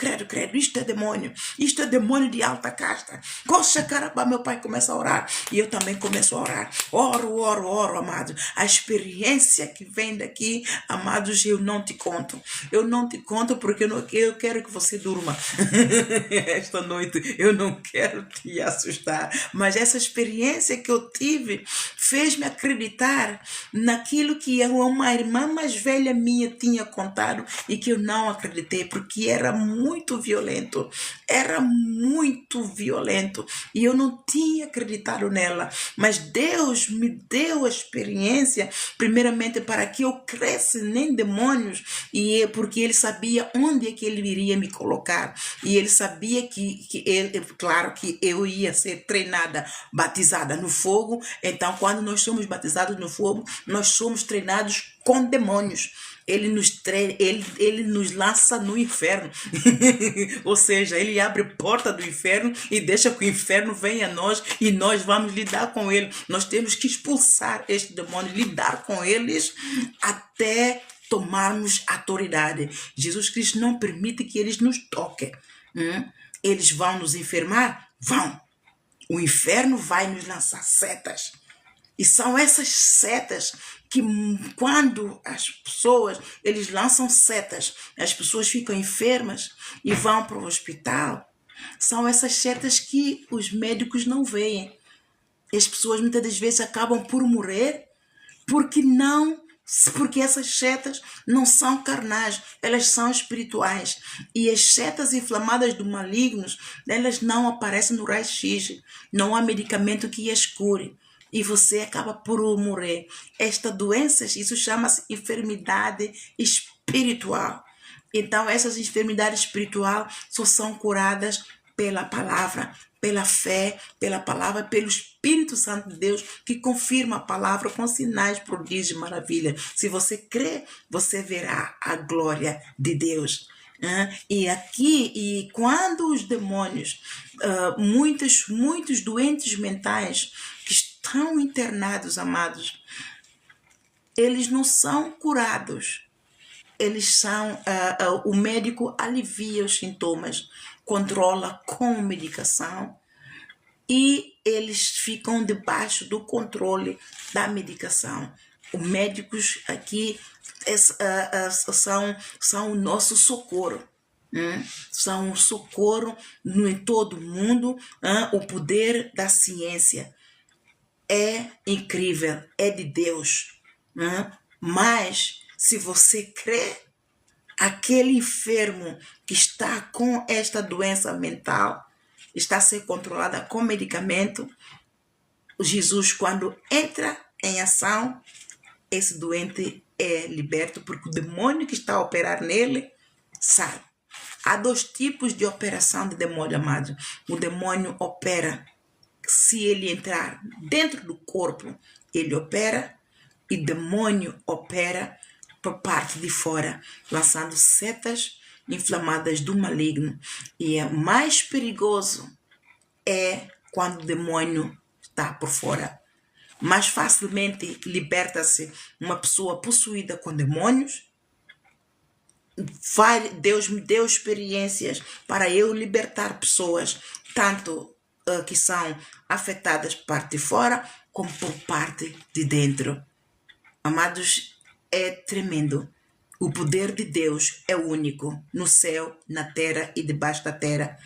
isto é demônio de alta casta. Coxa, caramba, meu pai começa a orar. E eu também começo a orar. Oro, amados. A experiência que vem daqui, amados, eu não te conto. Eu não te conto porque eu quero que você durma. Esta noite eu não quero te assustar. Mas essa experiência que eu tive fez-me acreditar naquilo que uma irmã mais velha minha tinha contado e que eu não acreditei, porque era muito violento. E eu não tinha acreditado nela. Mas Deus me deu a experiência, primeiramente para que eu cresça nem demônios, porque Ele sabia onde é que Ele iria me colocar. E Ele sabia claro que eu ia ser treinada, batizada no fogo. Então, quando nós somos batizados no fogo, nós somos treinados com demônios. Ele nos lança no inferno. Ou seja, ele abre porta do inferno e deixa que o inferno venha a nós e nós vamos lidar com ele. Nós temos que expulsar este demônio, lidar com eles até tomarmos autoridade. Jesus Cristo não permite que eles nos toquem. Eles vão nos enfermar? Vão. O inferno vai nos lançar setas. E são essas setas que quando as pessoas, eles lançam setas, as pessoas ficam enfermas e vão para o hospital, são essas setas que os médicos não veem. As pessoas muitas das vezes acabam por morrer porque essas setas não são carnais, elas são espirituais. E as setas inflamadas do malignos, elas não aparecem no raio-x, não há medicamento que as cure. E você acaba por morrer. Esta doença, isso chama-se enfermidade espiritual. Então, essas enfermidades espirituais só são curadas pela palavra, pela fé, pela palavra, pelo Espírito Santo de Deus, que confirma a palavra com sinais, prodígios e maravilhas. Se você crê, você verá a glória de Deus. E quando os demônios, muitos doentes mentais que estão internados, amados, eles não são curados. Eles são, o médico alivia os sintomas, controla com medicação e eles ficam debaixo do controle da medicação. Os médicos aqui são o nosso socorro. São um socorro em todo o mundo. O poder da ciência é incrível, é de Deus. Mas se você crê, aquele enfermo que está com esta doença mental, está a ser controlada com medicamento, Jesus, quando entra em ação, esse doente é liberto, porque o demônio que está a operar nele sai. Há 2 tipos de operação de demônio, amado. O demônio opera, se ele entrar dentro do corpo, ele opera, e demônio opera por parte de fora, lançando setas inflamadas do maligno. E é mais perigoso quando o demônio está por fora. Mais facilmente liberta-se uma pessoa possuída com demônios. Deus me deu experiências para eu libertar pessoas, tanto que são afetadas por parte de fora, como por parte de dentro. Amados, é tremendo. O poder de Deus é único no céu, na terra e debaixo da terra.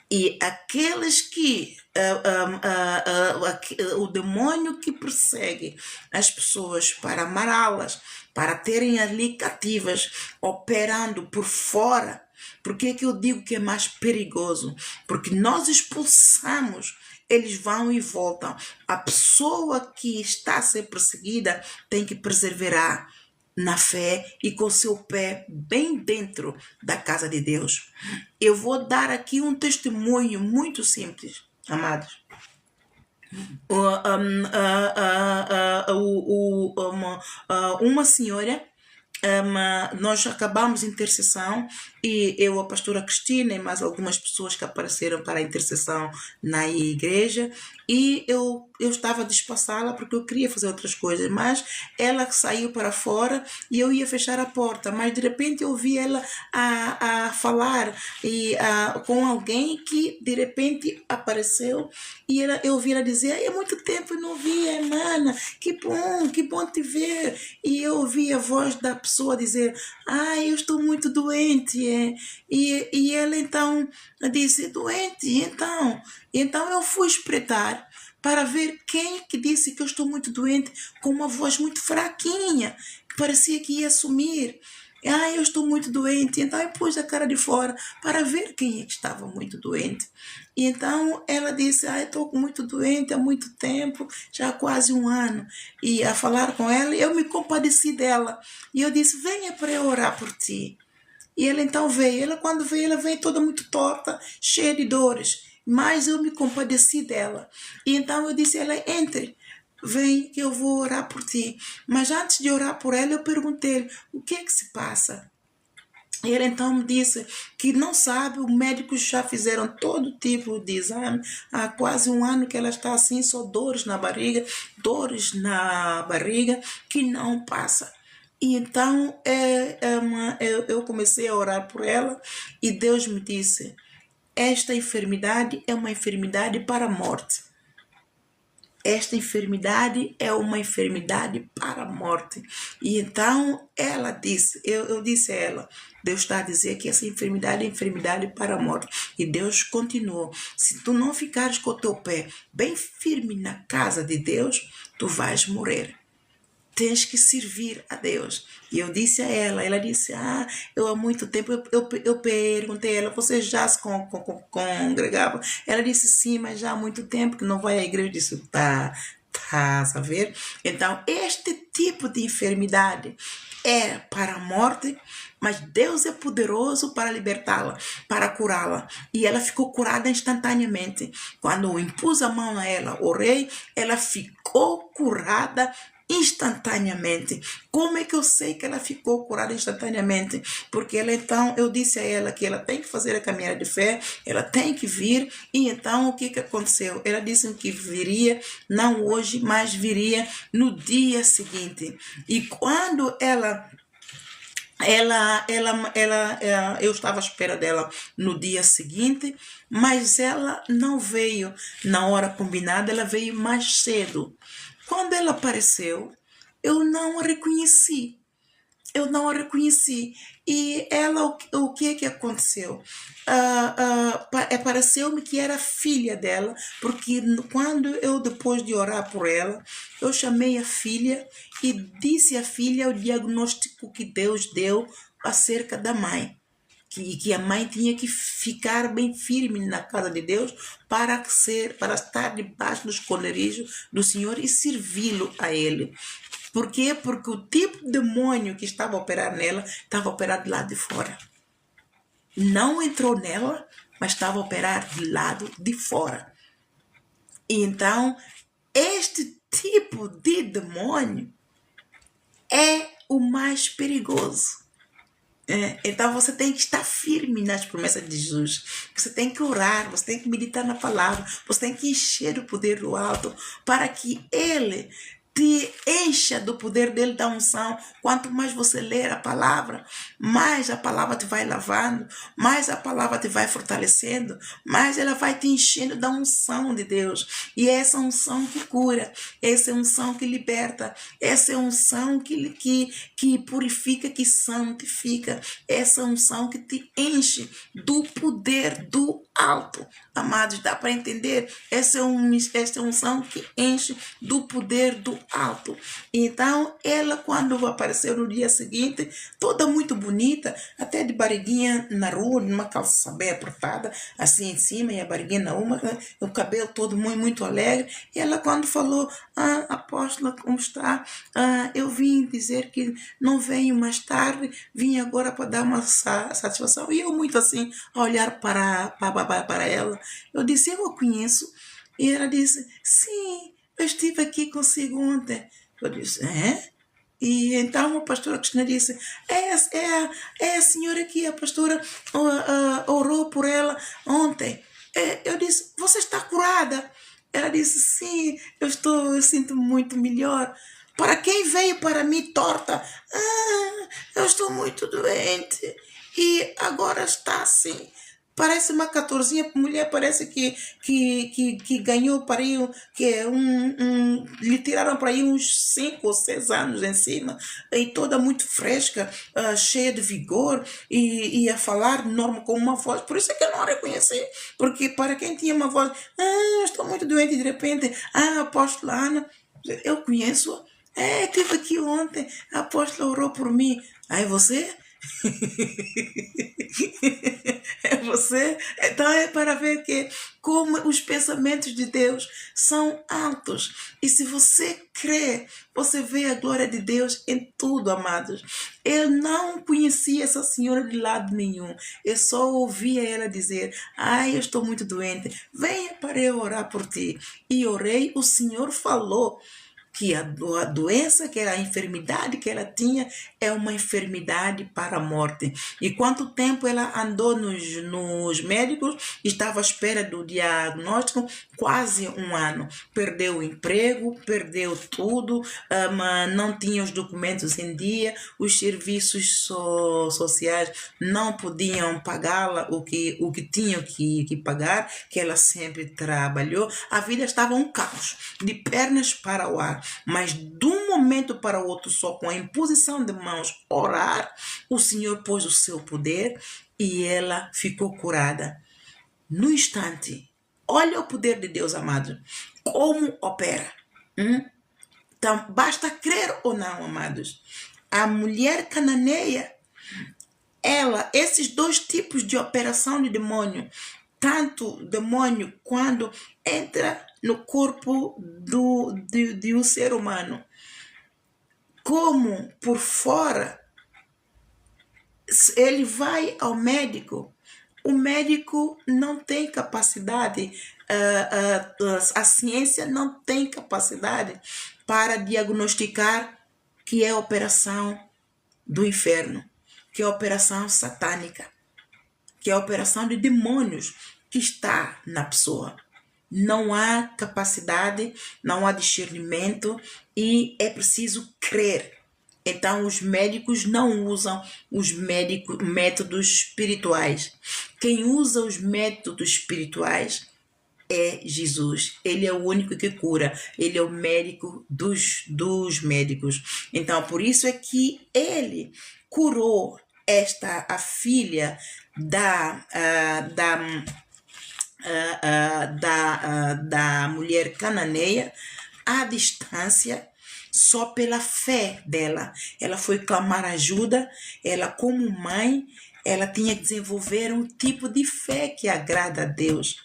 E aqueles que o demônio que persegue as pessoas para amarrá-las, para terem ali cativas, operando por fora. Por que eu digo que é mais perigoso? Porque nós expulsamos, eles vão e voltam. A pessoa que está a ser perseguida tem que perseverar na fé e com seu pé bem dentro da casa de Deus. Eu vou dar aqui um testemunho muito simples, amados. Uma senhora, nós acabamos a intercessão, e eu, a pastora Cristina e mais algumas pessoas que apareceram para a intercessão na igreja, e eu estava a despassá-la porque eu queria fazer outras coisas, mas ela saiu para fora e eu ia fechar a porta, mas de repente eu vi ela a falar com alguém que de repente apareceu, e eu ouvi ela dizer: há muito tempo eu não vi, mana, que bom te ver. E eu ouvi a voz da pessoa dizer: eu estou muito doente. E ela então disse: doente? Então eu fui espreitar para ver quem que disse que eu estou muito doente, com uma voz muito fraquinha, que parecia que ia sumir. Eu estou muito doente. Então eu pus a cara de fora para ver quem é que estava muito doente. E então ela disse: eu estou muito doente há muito tempo, já há quase 1 ano. E a falar com ela, eu me compadeci dela. E eu disse: venha para eu orar por ti. E ela então veio. Ela, quando veio, ela veio toda muito torta, cheia de dores. Mas eu me compadeci dela. E então eu disse: ela, entre, vem que eu vou orar por ti. Mas antes de orar por ela, eu perguntei-lhe: o que é que se passa? E ele então me disse que não sabe, os médicos já fizeram todo tipo de exame, há quase 1 ano que ela está assim, só dores na barriga, que não passa. E então eu comecei a orar por ela, e Deus me disse: esta enfermidade é uma enfermidade para a morte. Esta enfermidade é uma enfermidade para a morte. E então ela disse, eu disse a ela: Deus está a dizer que essa enfermidade é enfermidade para a morte. E Deus continuou: se tu não ficares com o teu pé bem firme na casa de Deus, tu vais morrer. Tens que servir a Deus. E eu disse a ela disse: eu há muito tempo, eu perguntei a ela: você já se congregava? Ela disse: sim, mas já há muito tempo que não vai à igreja. Eu disse: tá a ver? Então, este tipo de enfermidade é para a morte, mas Deus é poderoso para libertá-la, para curá-la. E ela ficou curada instantaneamente. Quando eu impus a mão a ela, orei, ela ficou curada instantaneamente. Como é que eu sei que ela ficou curada instantaneamente? Porque ela então, eu disse a ela que ela tem que fazer a caminhada de fé, ela tem que vir. E então o que aconteceu? Ela disse que viria, não hoje, mas viria no dia seguinte. E quando eu estava à espera dela no dia seguinte, mas ela não veio na hora combinada, ela veio mais cedo. Quando ela apareceu, eu não a reconheci. E ela, o que aconteceu? Pareceu-me que era filha dela, porque quando eu, depois de orar por ela, eu chamei a filha e disse à filha o diagnóstico que Deus deu acerca da mãe. Que a mãe tinha que ficar bem firme na casa de Deus para estar debaixo do esconderijo do Senhor e servi-lo a Ele. Por quê? Porque o tipo de demônio que estava a operar nela estava a operar do lado de fora. Não entrou nela, mas estava a operar do lado de fora. E então, este tipo de demônio é o mais perigoso. Então você tem que estar firme nas promessas de Jesus. Você tem que orar, você tem que meditar na palavra, você tem que encher do poder do alto para que Ele te encha do poder dele, da unção. Quanto mais você ler a palavra, mais a palavra te vai lavando, mais a palavra te vai fortalecendo, mais ela vai te enchendo da unção de Deus. E essa unção que cura, essa unção que liberta, essa unção que purifica, que santifica, essa unção que te enche do poder do alto. Amados, dá para entender? Essa é unção que enche do poder do alto. Então, ela, quando apareceu no dia seguinte, toda muito bonita, até de barriguinha na rua, numa calça bem apertada, assim em cima, e a barriguinha na uma, o cabelo todo muito, muito alegre. E ela, quando falou, apóstola, como está? Eu vim dizer que não venho mais tarde, vim agora para dar uma satisfação. E eu, muito assim, a olhar para ela, eu disse, eu a conheço. E ela disse, sim, eu estive aqui consigo ontem. Eu disse, é? E então a pastora Cristina disse, é a senhora que a pastora orou por ela ontem. Eu disse, você está curada? Ela disse, sim, eu sinto muito melhor. Para quem veio para mim torta? Eu estou muito doente. E agora está assim. Parece uma 14, mulher, parece que ganhou para aí, lhe tiraram para aí uns 5 ou 6 anos em cima, e toda muito fresca, cheia de vigor, e a falar normal com uma voz, por isso é que eu não a reconheci, porque para quem tinha uma voz, estou muito doente, de repente, apóstola Ana, eu conheço, estive aqui ontem, a apóstola orou por mim, aí você... É você? Então é para ver que como os pensamentos de Deus são altos. E se você crê, você vê a glória de Deus em tudo, amados. Eu não conhecia essa senhora de lado nenhum. Eu só ouvia ela dizer, eu estou muito doente. Venha para eu orar por ti. E orei, o Senhor falou que a doença, que era a enfermidade que ela tinha, é uma enfermidade para a morte. E quanto tempo ela andou nos médicos, estava à espera do diagnóstico, quase 1 ano. Perdeu o emprego, perdeu tudo, não tinha os documentos em dia, os serviços sociais não podiam pagá-la o que tinham que pagar, que ela sempre trabalhou. A vida estava um caos, de pernas para o ar. Mas de um momento para o outro, só com a imposição de mãos, orar, o Senhor pôs o seu poder e ela ficou curada. No instante, olha o poder de Deus, amado, como opera. Então, basta crer ou não, amados. A mulher cananeia, esses 2 tipos de operação de demônio, tanto demônio quando entra no corpo de um ser humano, como por fora, ele vai ao médico, o médico não tem capacidade, a ciência não tem capacidade para diagnosticar que é a operação do inferno, que é a operação satânica, que é a operação de demônios que está na pessoa. Não há capacidade, não há discernimento e é preciso crer. Então, os médicos não usam os métodos espirituais. Quem usa os métodos espirituais é Jesus. Ele é o único que cura. Ele é o médico dos médicos. Então, por isso é que ele curou a filha da mulher cananeia à distância, só pela fé dela. Ela foi clamar ajuda, ela como mãe, ela tinha que desenvolver um tipo de fé que agrada a Deus.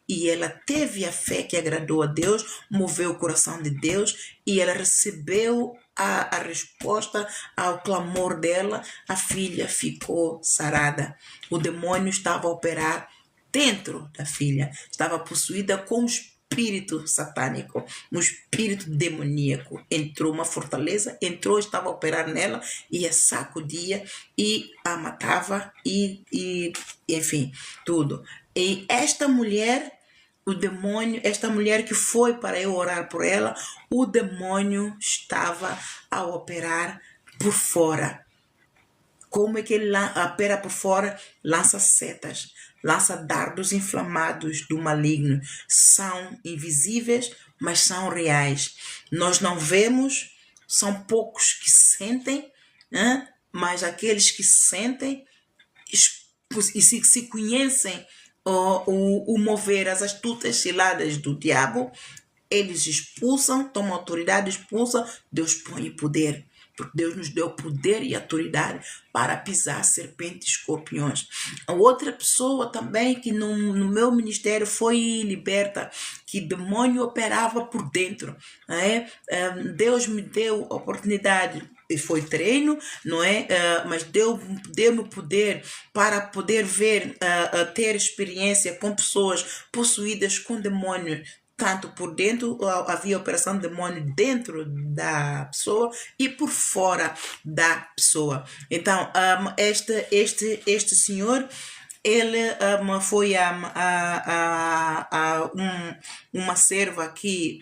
E ela teve a fé que agradou a Deus, moveu o coração de Deus e ela recebeu a resposta ao clamor dela. A filha ficou sarada. O demônio estava a operar dentro da filha, estava possuída com um espírito satânico, um espírito demoníaco. Entrou uma fortaleza, entrou, estava a operar nela e a sacudia e a matava e enfim, tudo. E esta mulher, o demônio, esta mulher que foi para eu orar por ela, o demônio estava a operar por fora. Como é que ele opera por fora? Lança setas, lança dardos inflamados do maligno. São invisíveis, mas são reais. Nós não vemos, são poucos que sentem, né? Mas aqueles que sentem e se conhecem o mover, as astutas ciladas do diabo, eles expulsam, tomam autoridade, expulsam, Deus põe poder. Porque Deus nos deu poder e autoridade para pisar serpentes e escorpiões. A outra pessoa também que no meu ministério foi liberta, que demônio operava por dentro. Né? Deus me deu oportunidade, e foi treino, não é? Mas deu-me poder para poder ver, ter experiência com pessoas possuídas com demônios. Tanto por dentro, havia operação de demônio dentro da pessoa e por fora da pessoa. Então, este senhor, ele foi uma serva que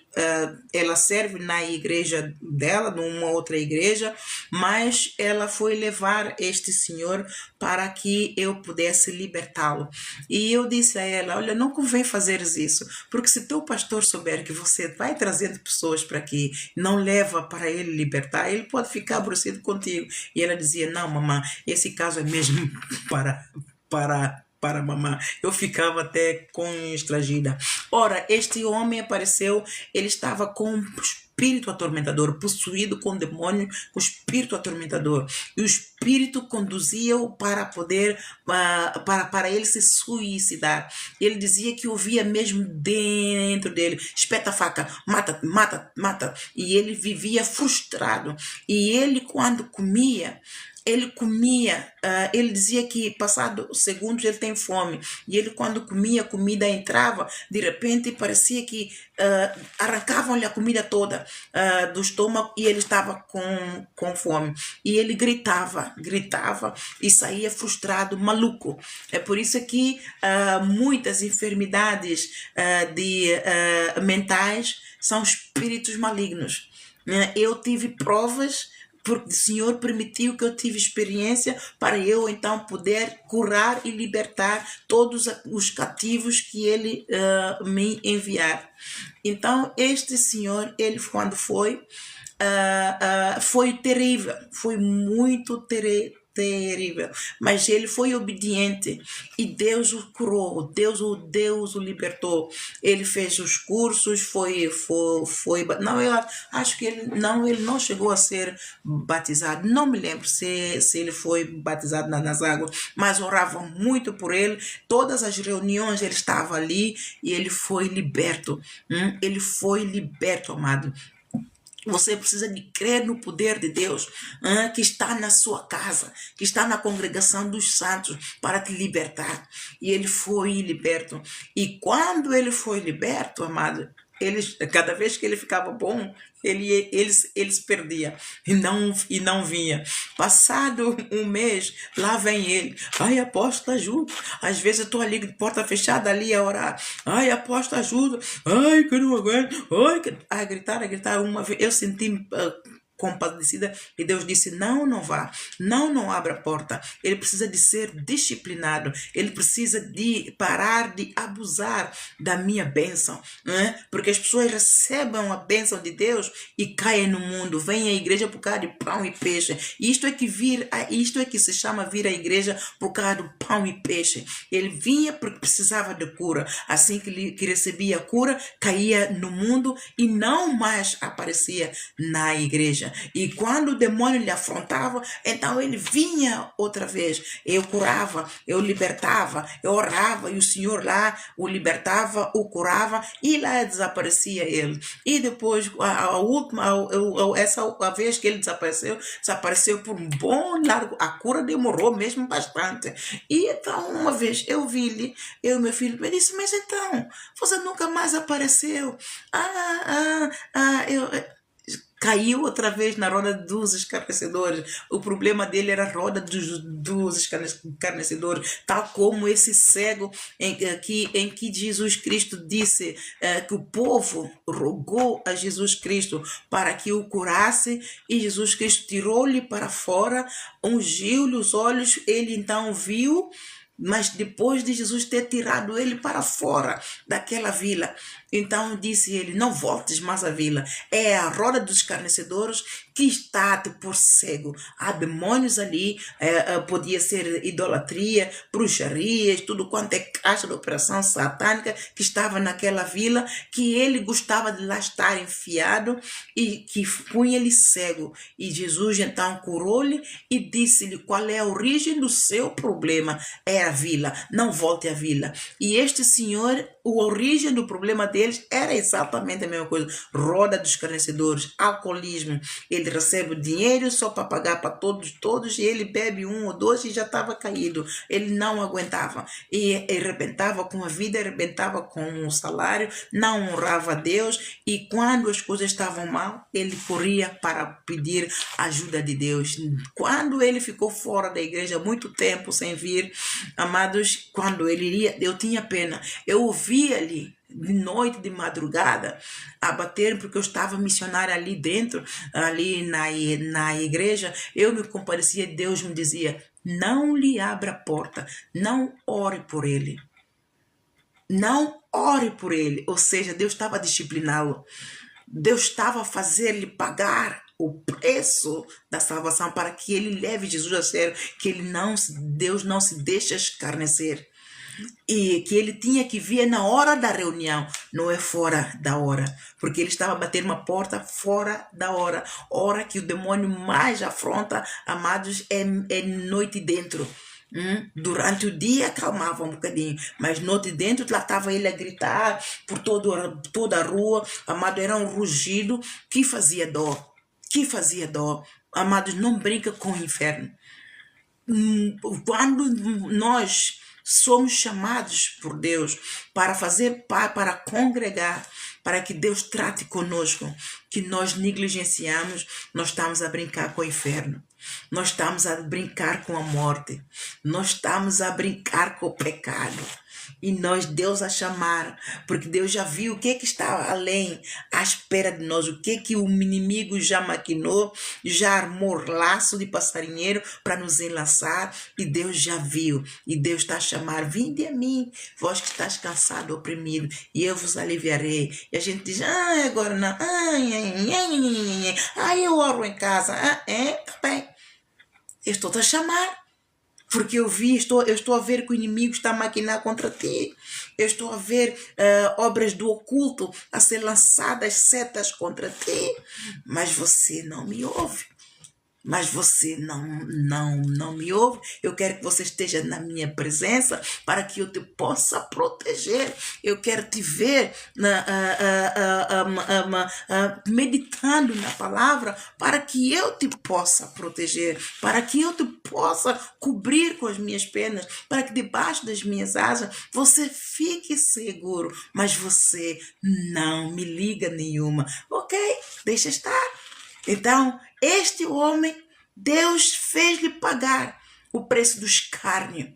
ela serve na igreja dela, numa outra igreja, mas ela foi levar este senhor para que eu pudesse libertá-lo. E eu disse a ela, olha, não convém fazeres isso, porque se teu pastor souber que você vai trazendo pessoas para aqui, não leva para ele libertar, ele pode ficar aborrecido contigo. E ela dizia, não, mamãe, esse caso é mesmo para mamãe. Eu ficava até constrangida. Ora, este homem apareceu, ele estava com um espírito atormentador, possuído com demônio, com espírito atormentador. E o espírito conduzia-o para poder, para ele se suicidar. Ele dizia que ouvia mesmo dentro dele, espeta a faca, mata, mata, mata. E ele vivia frustrado. E ele, quando comia, ele dizia que passado segundos ele tem fome, e ele quando comia, a comida entrava, de repente parecia que arrancavam-lhe a comida toda do estômago e ele estava com fome, e ele gritava e saía frustrado, maluco. É por isso que muitas enfermidades mentais são espíritos malignos. Eu tive provas, porque o Senhor permitiu que eu tive experiência para eu então poder curar e libertar todos os cativos que Ele me enviar. Então este Senhor, ele quando foi terrível, foi muito terrível, mas ele foi obediente e Deus o curou, Deus o libertou. Ele fez os cursos, não, eu acho que ele não chegou a ser batizado, não me lembro se ele foi batizado nas águas, mas oravam muito por ele, todas as reuniões ele estava ali e ele foi liberto. Ele foi liberto, amado. Você precisa de crer no poder de Deus, que está na sua casa, que está na congregação dos santos para te libertar. E ele foi liberto. E quando ele foi liberto, amado, cada vez que ele ficava bom, ele se perdia e não vinha. Passado um mês, lá vem ele. Ai, apóstolo, ajuda. Às vezes eu estou ali de porta fechada ali a orar. Ai, apóstolo, ajuda. Ai, que eu não aguento. Ai, a gritar. Uma vez eu senti compadecida, e Deus disse, não vá, não abra a porta. Ele precisa de ser disciplinado, ele precisa de parar de abusar da minha bênção, né? Porque as pessoas recebem a bênção de Deus e caem no mundo, vêm à igreja por causa de pão e peixe. Isto é que se chama vir à igreja por causa do pão e peixe. Ele vinha porque precisava de cura. Assim que recebia a cura, caía no mundo e não mais aparecia na igreja. E quando o demônio lhe afrontava, então ele vinha outra vez. Eu curava, eu libertava, eu orava e o Senhor lá o libertava, o curava e lá desaparecia ele. E depois, essa vez que ele desapareceu por um bom largo. A cura demorou mesmo bastante. E então, uma vez eu vi-lhe, eu e meu filho, me disse, mas então, você nunca mais apareceu. Caiu outra vez na roda dos escarnecedores. O problema dele era a roda dos escarnecedores, tal como esse cego em que Jesus Cristo disse que o povo rogou a Jesus Cristo para que o curasse, e Jesus Cristo tirou-lhe para fora, ungiu-lhe os olhos, ele então viu. Mas depois de Jesus ter tirado ele para fora daquela vila, então disse ele, não voltes mais à vila. É a roda dos escarnecedores que está te por cego. Há demônios ali, podia ser idolatria, bruxarias, tudo quanto é caixa de operação satânica que estava naquela vila, que ele gostava de lá estar enfiado e que punha ele cego. E Jesus então curou-lhe e disse-lhe qual é a origem do seu problema. É a vila, não volte à vila. E este senhor, a origem do problema deles era exatamente a mesma coisa. Roda dos escarnecedores, alcoolismo. Ele recebe dinheiro só para pagar para todos, e ele bebe um ou dois e já estava caído. Ele não aguentava. E arrebentava com a vida, arrebentava com o salário, não honrava a Deus, e quando as coisas estavam mal, ele corria para pedir ajuda de Deus. Quando ele ficou fora da igreja muito tempo sem vir, amados, quando ele ia, eu tinha pena. Eu ouvia ali de noite, de madrugada, a bater, porque eu estava missionária ali dentro, ali na igreja. Eu me compadecia, Deus me dizia, não lhe abra a porta, não ore por ele. Não ore por ele. Ou seja, Deus estava a discipliná-lo. Deus estava a fazer-lhe pagar o preço da salvação para que ele leve Jesus a sério, que Deus não se deixa escarnecer. E que ele tinha que vir na hora da reunião, não é fora da hora, porque ele estava batendo uma porta fora da hora que o demônio mais afronta, amados, é noite dentro. Durante o dia acalmava um bocadinho, mas noite dentro lá estava ele a gritar por toda a rua, amado, era um rugido que fazia dó, amados, não brinca com o inferno. Quando nós somos chamados por Deus para congregar, para que Deus trate conosco, que nós negligenciamos, nós estamos a brincar com o inferno. Nós estamos a brincar com a morte. Nós estamos a brincar com o pecado. E Deus a chamar, porque Deus já viu o que está além, à espera de nós, o que o inimigo já maquinou, já armou laço de passarinheiro para nos enlaçar, e Deus já viu, e Deus está a chamar, vinde a mim, vós que estás cansado, oprimido, e eu vos aliviarei. E a gente diz, agora não, eu oro em casa, tá bem, eu estou a chamar. Porque eu estou a ver que o inimigo está a maquinar contra ti. Eu estou a ver obras do oculto a ser lançadas, setas contra ti. Mas você não me ouve. Mas você não me ouve. Eu quero que você esteja na minha presença para que eu te possa proteger. Eu quero te ver meditando na palavra para que eu te possa proteger, para que eu te possa cobrir com as minhas penas, para que debaixo das minhas asas você fique seguro. Mas você não me liga nenhuma. Ok, deixa estar. Então, este homem, Deus fez-lhe pagar o preço do escárnio.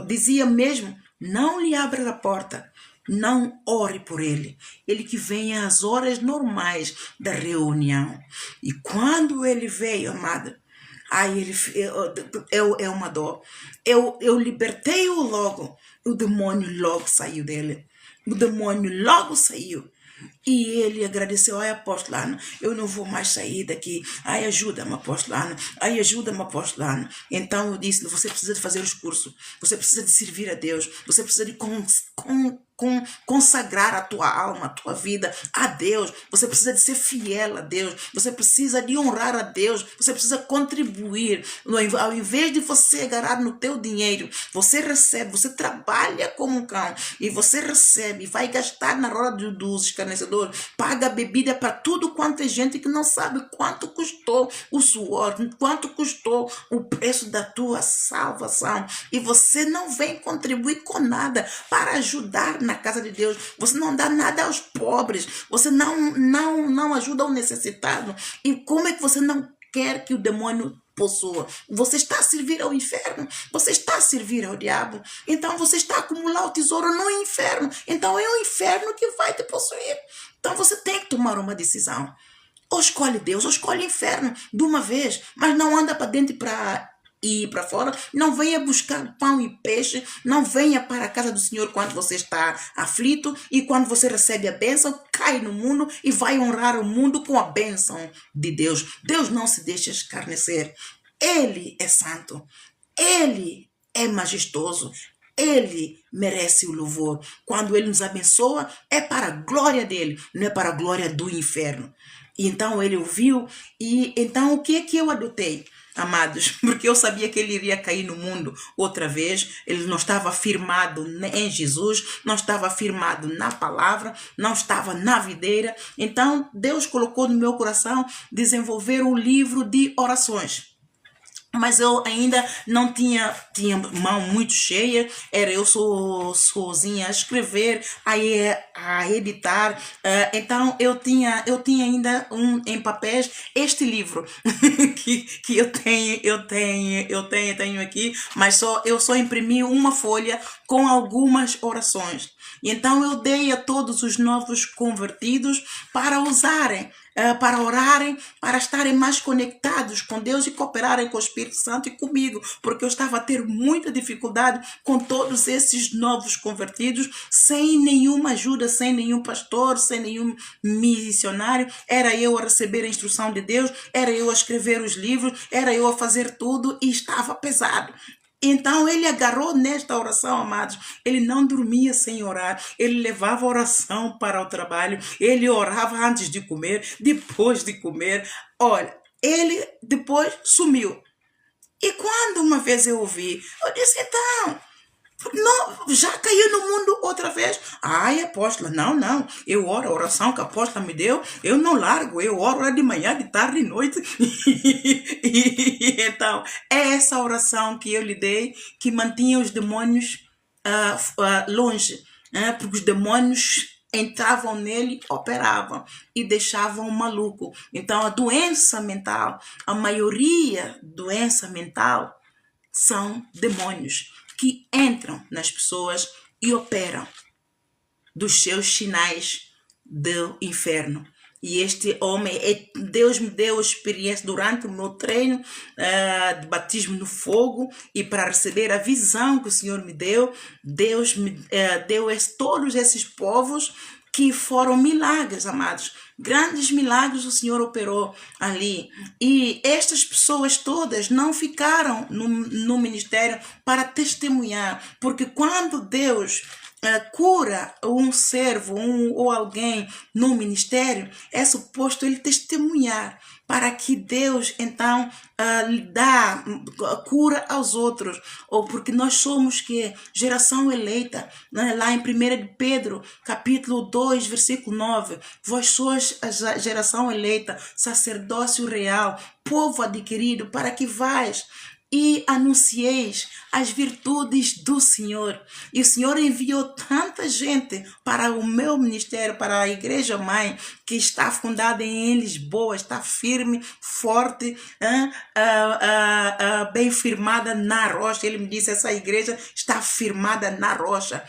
Dizia mesmo, não lhe abra a porta, não ore por ele. Ele que vem às horas normais da reunião. E quando ele veio, amada, aí ele é uma dor. Eu libertei-o logo. O demônio logo saiu dele. O demônio logo saiu. E ele agradeceu, ai apostolano, eu não vou mais sair daqui, ai ajuda-me apostolano, ai ajuda-me apostolano. Então eu disse, você precisa de fazer os cursos, você precisa de servir a Deus, você precisa de consagrar a tua alma, a tua vida a Deus, você precisa de ser fiel a Deus, você precisa de honrar a Deus, você precisa contribuir. Ao invés de você agarrar no teu dinheiro, você recebe, você trabalha como um cão e você recebe, vai gastar na roda dos escarnecedores, paga bebida para tudo quanto é gente que não sabe quanto custou o suor, quanto custou o preço da tua salvação, e você não vem contribuir com nada para ajudar na casa de Deus, você não dá nada aos pobres, você não ajuda o necessitado. E como é que você não quer que o demônio possua? Você está a servir ao inferno, você está a servir ao diabo, então você está a acumular o tesouro no inferno, então é o inferno que vai te possuir. Então você tem que tomar uma decisão, ou escolhe Deus ou escolhe o inferno de uma vez, mas não anda para dentro e para fora, não venha buscar pão e peixe, não venha para a casa do Senhor quando você está aflito, e quando você recebe a bênção, cai no mundo e vai honrar o mundo com a bênção de Deus. Deus não se deixa escarnecer. Ele é santo, ele é majestoso, ele merece o louvor. Quando ele nos abençoa, é para a glória dele, não é para a glória do inferno. E então ele ouviu, e então o que é que eu adotei, amados? Porque eu sabia que ele iria cair no mundo outra vez. Ele não estava firmado em Jesus, não estava firmado na palavra, não estava na videira. Então Deus colocou no meu coração desenvolver um livro de orações. Mas eu ainda não tinha mão muito cheia, era eu sozinha a escrever, a editar, então eu tinha ainda em papéis este livro que eu tenho aqui, mas eu só imprimi uma folha com algumas orações. E então eu dei a todos os novos convertidos para usarem, para orarem, para estarem mais conectados com Deus e cooperarem com o Espírito Santo e comigo, porque eu estava a ter muita dificuldade com todos esses novos convertidos, sem nenhuma ajuda, sem nenhum pastor, sem nenhum missionário. Era eu a receber a instrução de Deus, era eu a escrever os livros, era eu a fazer tudo, e estava pesado. Então ele agarrou nesta oração, amados. Ele não dormia sem orar. Ele levava a oração para o trabalho. Ele orava antes de comer, depois de comer. Olha, ele depois sumiu. E quando uma vez eu ouvi, eu disse, então, não, já caiu no mundo outra vez? Ai, apóstola, não. Eu oro, a oração que a apóstola me deu, eu não largo. Eu oro de manhã, de tarde, de noite. Então, é essa oração que eu lhe dei que mantinha os demônios longe, porque os demônios entravam nele, operavam e deixavam maluco. Então, a doença mental, a maioria doença mental são demônios que entram nas pessoas e operam dos seus sinais do inferno. E este homem, Deus me deu experiência durante o meu treino de batismo no fogo, e para receber a visão que o Senhor me deu, Deus me deu todos esses povos que foram milagres, amados. Grandes milagres o Senhor operou ali. E estas pessoas todas não ficaram no ministério para testemunhar, porque quando Deus cura um servo ou alguém no ministério, é suposto ele testemunhar, para que Deus então dá cura aos outros, ou porque nós somos que geração eleita, né? Lá em 1 de Pedro capítulo 2 versículo 9, vós sois a geração eleita, sacerdócio real, povo adquirido, para que vais e anuncieis as virtudes do Senhor. E o Senhor enviou tanta gente para o meu ministério, para a Igreja Mãe, que está fundada em Lisboa, está firme, forte, bem firmada na rocha. Ele me disse, essa igreja está firmada na rocha.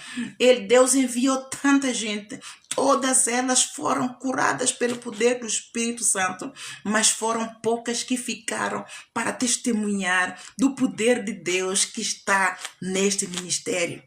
Deus enviou tanta gente. Todas elas foram curadas pelo poder do Espírito Santo, mas foram poucas que ficaram para testemunhar do poder de Deus que está neste ministério.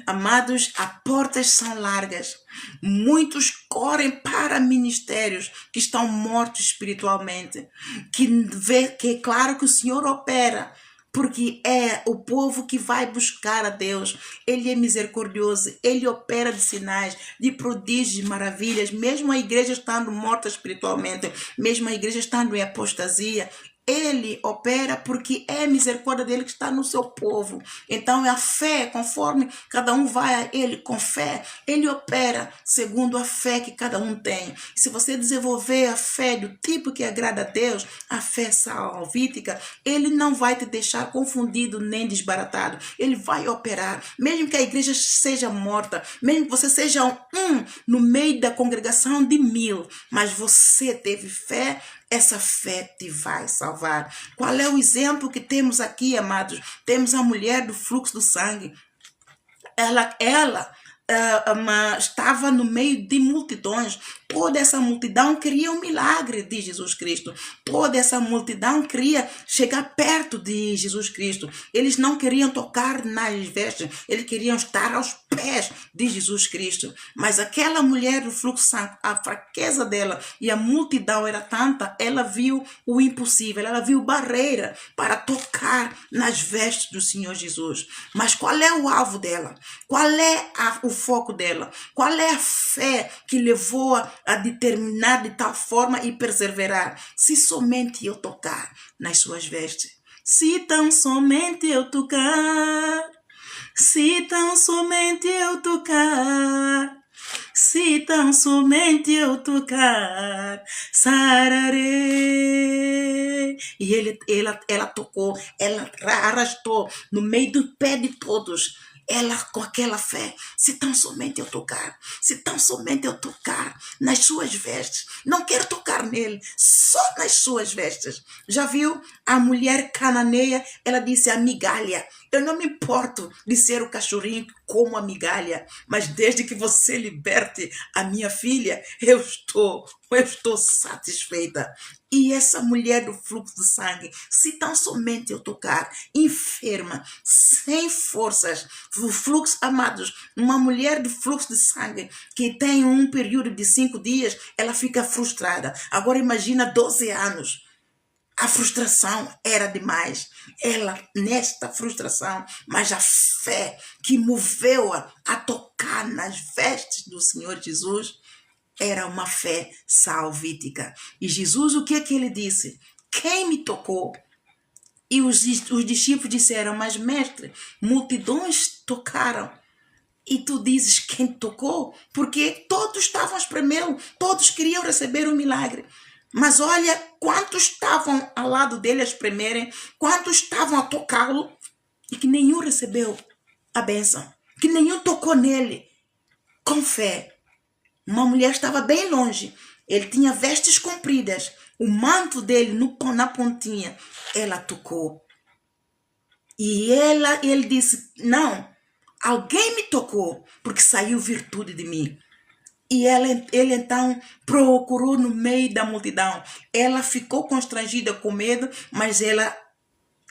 Amados, as portas são largas. Muitos correm para ministérios que estão mortos espiritualmente, que é claro que o Senhor opera, porque é o povo que vai buscar a Deus. Ele é misericordioso, ele opera de sinais, de prodígios, de maravilhas, mesmo a igreja estando morta espiritualmente, mesmo a igreja estando em apostasia. Ele opera porque é a misericórdia dele que está no seu povo. Então é a fé, conforme cada um vai a ele com fé, ele opera segundo a fé que cada um tem. Se você desenvolver a fé do tipo que agrada a Deus, a fé salvífica, ele não vai te deixar confundido nem desbaratado. Ele vai operar, mesmo que a igreja seja morta, mesmo que você seja um no meio da congregação de 1000, mas você teve fé. Essa fé te vai salvar. Qual é o exemplo que temos aqui, amados? Temos a mulher do fluxo do sangue. Ela estava no meio de multidões. Toda essa multidão queria um milagre de Jesus Cristo. Toda essa multidão queria chegar perto de Jesus Cristo. Eles não queriam tocar nas vestes, eles queriam estar aos pés de Jesus Cristo. Mas aquela mulher do fluxo de sangue, a fraqueza dela e a multidão era tanta, ela viu o impossível, ela viu barreira para tocar nas vestes do Senhor Jesus. Mas qual é o alvo dela? Qual é o foco dela? Qual é a fé que levou-a a determinar de tal forma e perseverar? Se somente eu tocar nas suas vestes. Se tão somente eu tocar. Se tão somente eu tocar. Se tão somente eu tocar, sararei. E ela tocou, ela arrastou no meio do pé de todos. Ela com aquela fé, se tão somente eu tocar, se tão somente eu tocar nas suas vestes, não quero tocar nele, só nas suas vestes. Já viu a mulher cananeia? Ela disse a migalha, eu não me importo de ser o cachorrinho como a migalha, mas desde que você liberte a minha filha, eu estou satisfeita. E essa mulher do fluxo de sangue, se tão somente eu tocar, enferma, sem forças, o fluxo, amados, uma mulher do fluxo de sangue que tem um período de 5 dias, ela fica frustrada. Agora imagina 12 anos. A frustração era demais. Ela, nesta frustração, mas a fé que moveu-a a tocar nas vestes do Senhor Jesus, era uma fé salvífica. E Jesus, o que é que ele disse? Quem me tocou? E os discípulos disseram, mas mestre, multidões tocaram. E tu dizes quem tocou? Porque todos estavam a espremer, todos queriam receber o milagre. Mas olha quantos estavam ao lado dele a espremerem, quantos estavam a tocá-lo e que nenhum recebeu a bênção, que nenhum tocou nele com fé. Uma mulher estava bem longe, ele tinha vestes compridas, o manto dele na pontinha, ela tocou. E ele disse, não, alguém me tocou, porque saiu virtude de mim. E ele então procurou no meio da multidão. Ela ficou constrangida com medo, mas ela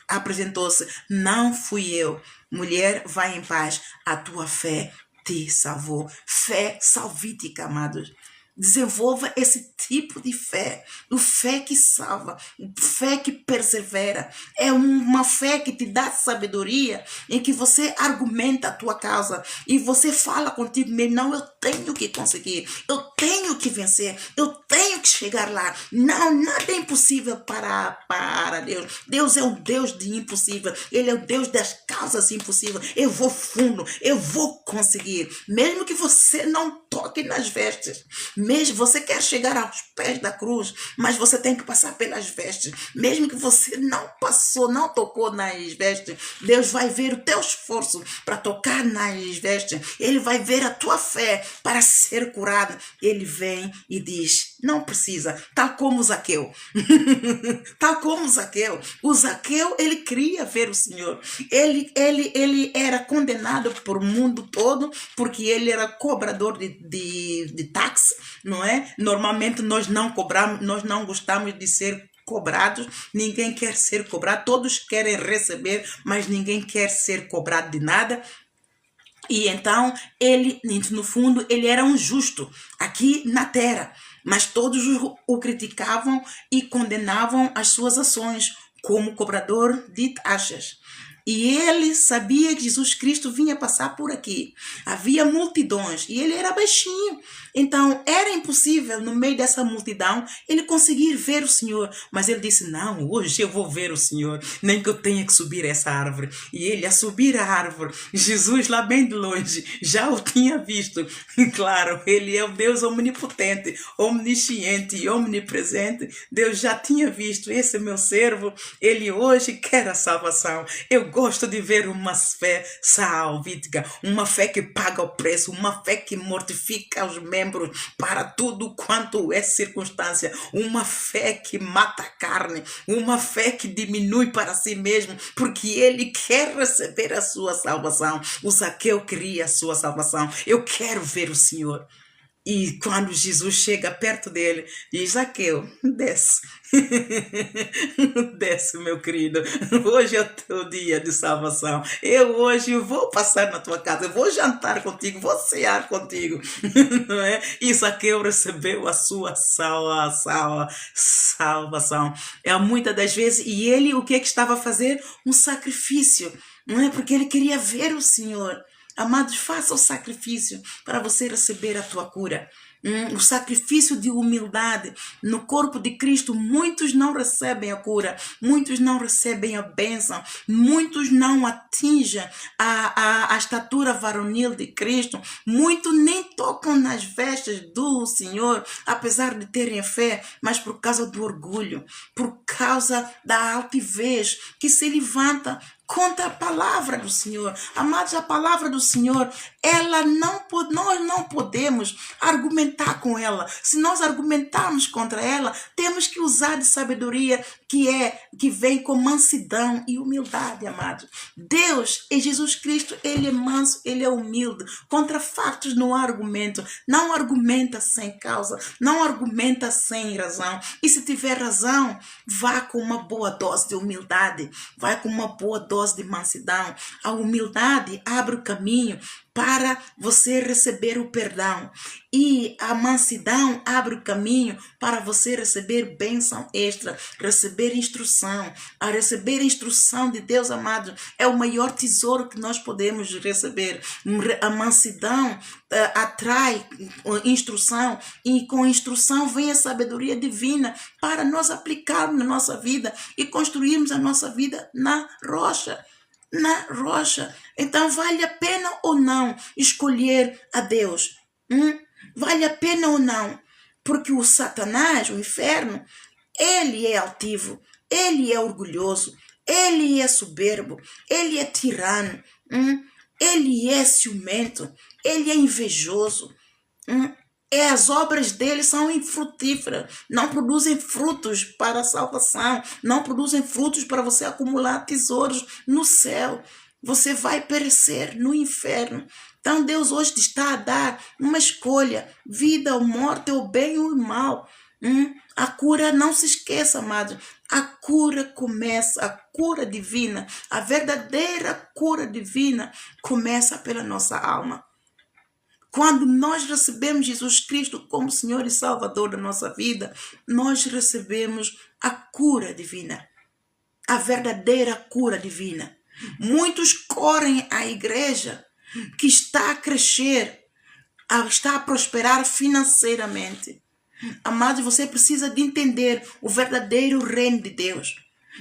apresentou-se. Não fui eu. Mulher, vai em paz. A tua fé te salvou. Fé salvífica, amados. Desenvolva esse tipo de fé, fé que salva, fé que persevera. É uma fé que te dá sabedoria, em que você argumenta a tua causa e você fala contigo mesmo, não, eu tenho que conseguir, eu tenho que vencer, eu tenho que chegar lá. Não, nada é impossível para Deus. Deus é um Deus de impossível, Ele é o Deus das causas impossíveis. Eu vou fundo, eu vou conseguir, mesmo que você não toque nas vestes, Mesmo você quer chegar aos pés da cruz, mas você tem que passar pelas vestes. Mesmo que você não passou, não tocou nas vestes, Deus vai ver o teu esforço para tocar nas vestes. Ele vai ver a tua fé para ser curado. Ele vem e diz, não precisa, tal como Zaqueu. Tal como Zaqueu. O Zaqueu, ele queria ver o Senhor. Ele era condenado por mundo todo, porque ele era cobrador de táxi, não é? Normalmente nós não cobramos, nós não gostamos de ser cobrados, ninguém quer ser cobrado, todos querem receber, mas ninguém quer ser cobrado de nada. E então, ele, no fundo, ele era um justo aqui na terra, mas todos o criticavam e condenavam as suas ações como cobrador de taxas. E ele sabia que Jesus Cristo vinha passar por aqui. Havia multidões e ele era baixinho. Então era impossível, no meio dessa multidão, ele conseguir ver o Senhor. Mas ele disse, não, hoje eu vou ver o Senhor, nem que eu tenha que subir essa árvore. E ele, a subir a árvore, Jesus lá bem de longe, já o tinha visto. E claro, ele é o Deus omnipotente, omnisciente e omnipresente. Deus já tinha visto, esse meu servo, ele hoje quer a salvação. Eu gosto de ver uma fé salvífica, uma fé que paga o preço, uma fé que mortifica os membros para tudo quanto é circunstância, uma fé que mata a carne, uma fé que diminui para si mesmo, porque ele quer receber a sua salvação. O Zaqueu queria a sua salvação. Eu quero ver o Senhor. E quando Jesus chega perto dele, diz, Zaqueu, desce. Desce, meu querido. Hoje é o teu dia de salvação. Eu hoje vou passar na tua casa, eu vou jantar contigo, vou cear contigo. Não é? E Zaqueu recebeu a sua salvação. Muitas das vezes, e ele o que é que estava a fazer? Um sacrifício, não é? Porque ele queria ver o Senhor. Amados, faça o sacrifício para você receber a tua cura. O sacrifício de humildade no corpo de Cristo. Muitos não recebem a cura, muitos não recebem a bênção, muitos não atingem a estatura varonil de Cristo, muitos nem tocam nas vestes do Senhor, apesar de terem fé, mas por causa do orgulho, por causa da altivez que se levanta contra a palavra do Senhor. Amados, a palavra do Senhor, nós não podemos argumentar com ela. Se nós argumentarmos contra ela, temos que usar de sabedoria que vem com mansidão e humildade, amados. Deus e Jesus Cristo, ele é manso, ele é humilde. Contra fatos não há argumento. Não argumenta sem causa, não argumenta sem razão. E se tiver razão, vá com uma boa dose de humildade, vai com uma boa dose de mansidão. A humildade abre o caminho para você receber o perdão. E a mansidão abre o caminho para você receber bênção extra, receber instrução. A receber a instrução de Deus, amado, é o maior tesouro que nós podemos receber. A mansidão atrai instrução, e com instrução vem a sabedoria divina para nós aplicarmos na nossa vida e construirmos a nossa vida na rocha. Na rocha. Então vale a pena ou não escolher a Deus? Vale a pena ou não? Porque o Satanás, o inferno, ele é altivo, ele é orgulhoso, ele é soberbo, ele é tirano, ele é ciumento, ele é invejoso. As obras dele são infrutíferas, não produzem frutos para a salvação, não produzem frutos para você acumular tesouros no céu. Você vai perecer no inferno. Então Deus hoje te está a dar uma escolha, vida ou morte, ou bem ou mal. A cura, não se esqueça, amado, a cura começa, a cura divina, a verdadeira cura divina começa pela nossa alma. Quando nós recebemos Jesus Cristo como Senhor e Salvador da nossa vida, nós recebemos a cura divina, a verdadeira cura divina. Muitos correm à igreja que está a crescer, está a prosperar financeiramente. Amados, você precisa de entender o verdadeiro reino de Deus.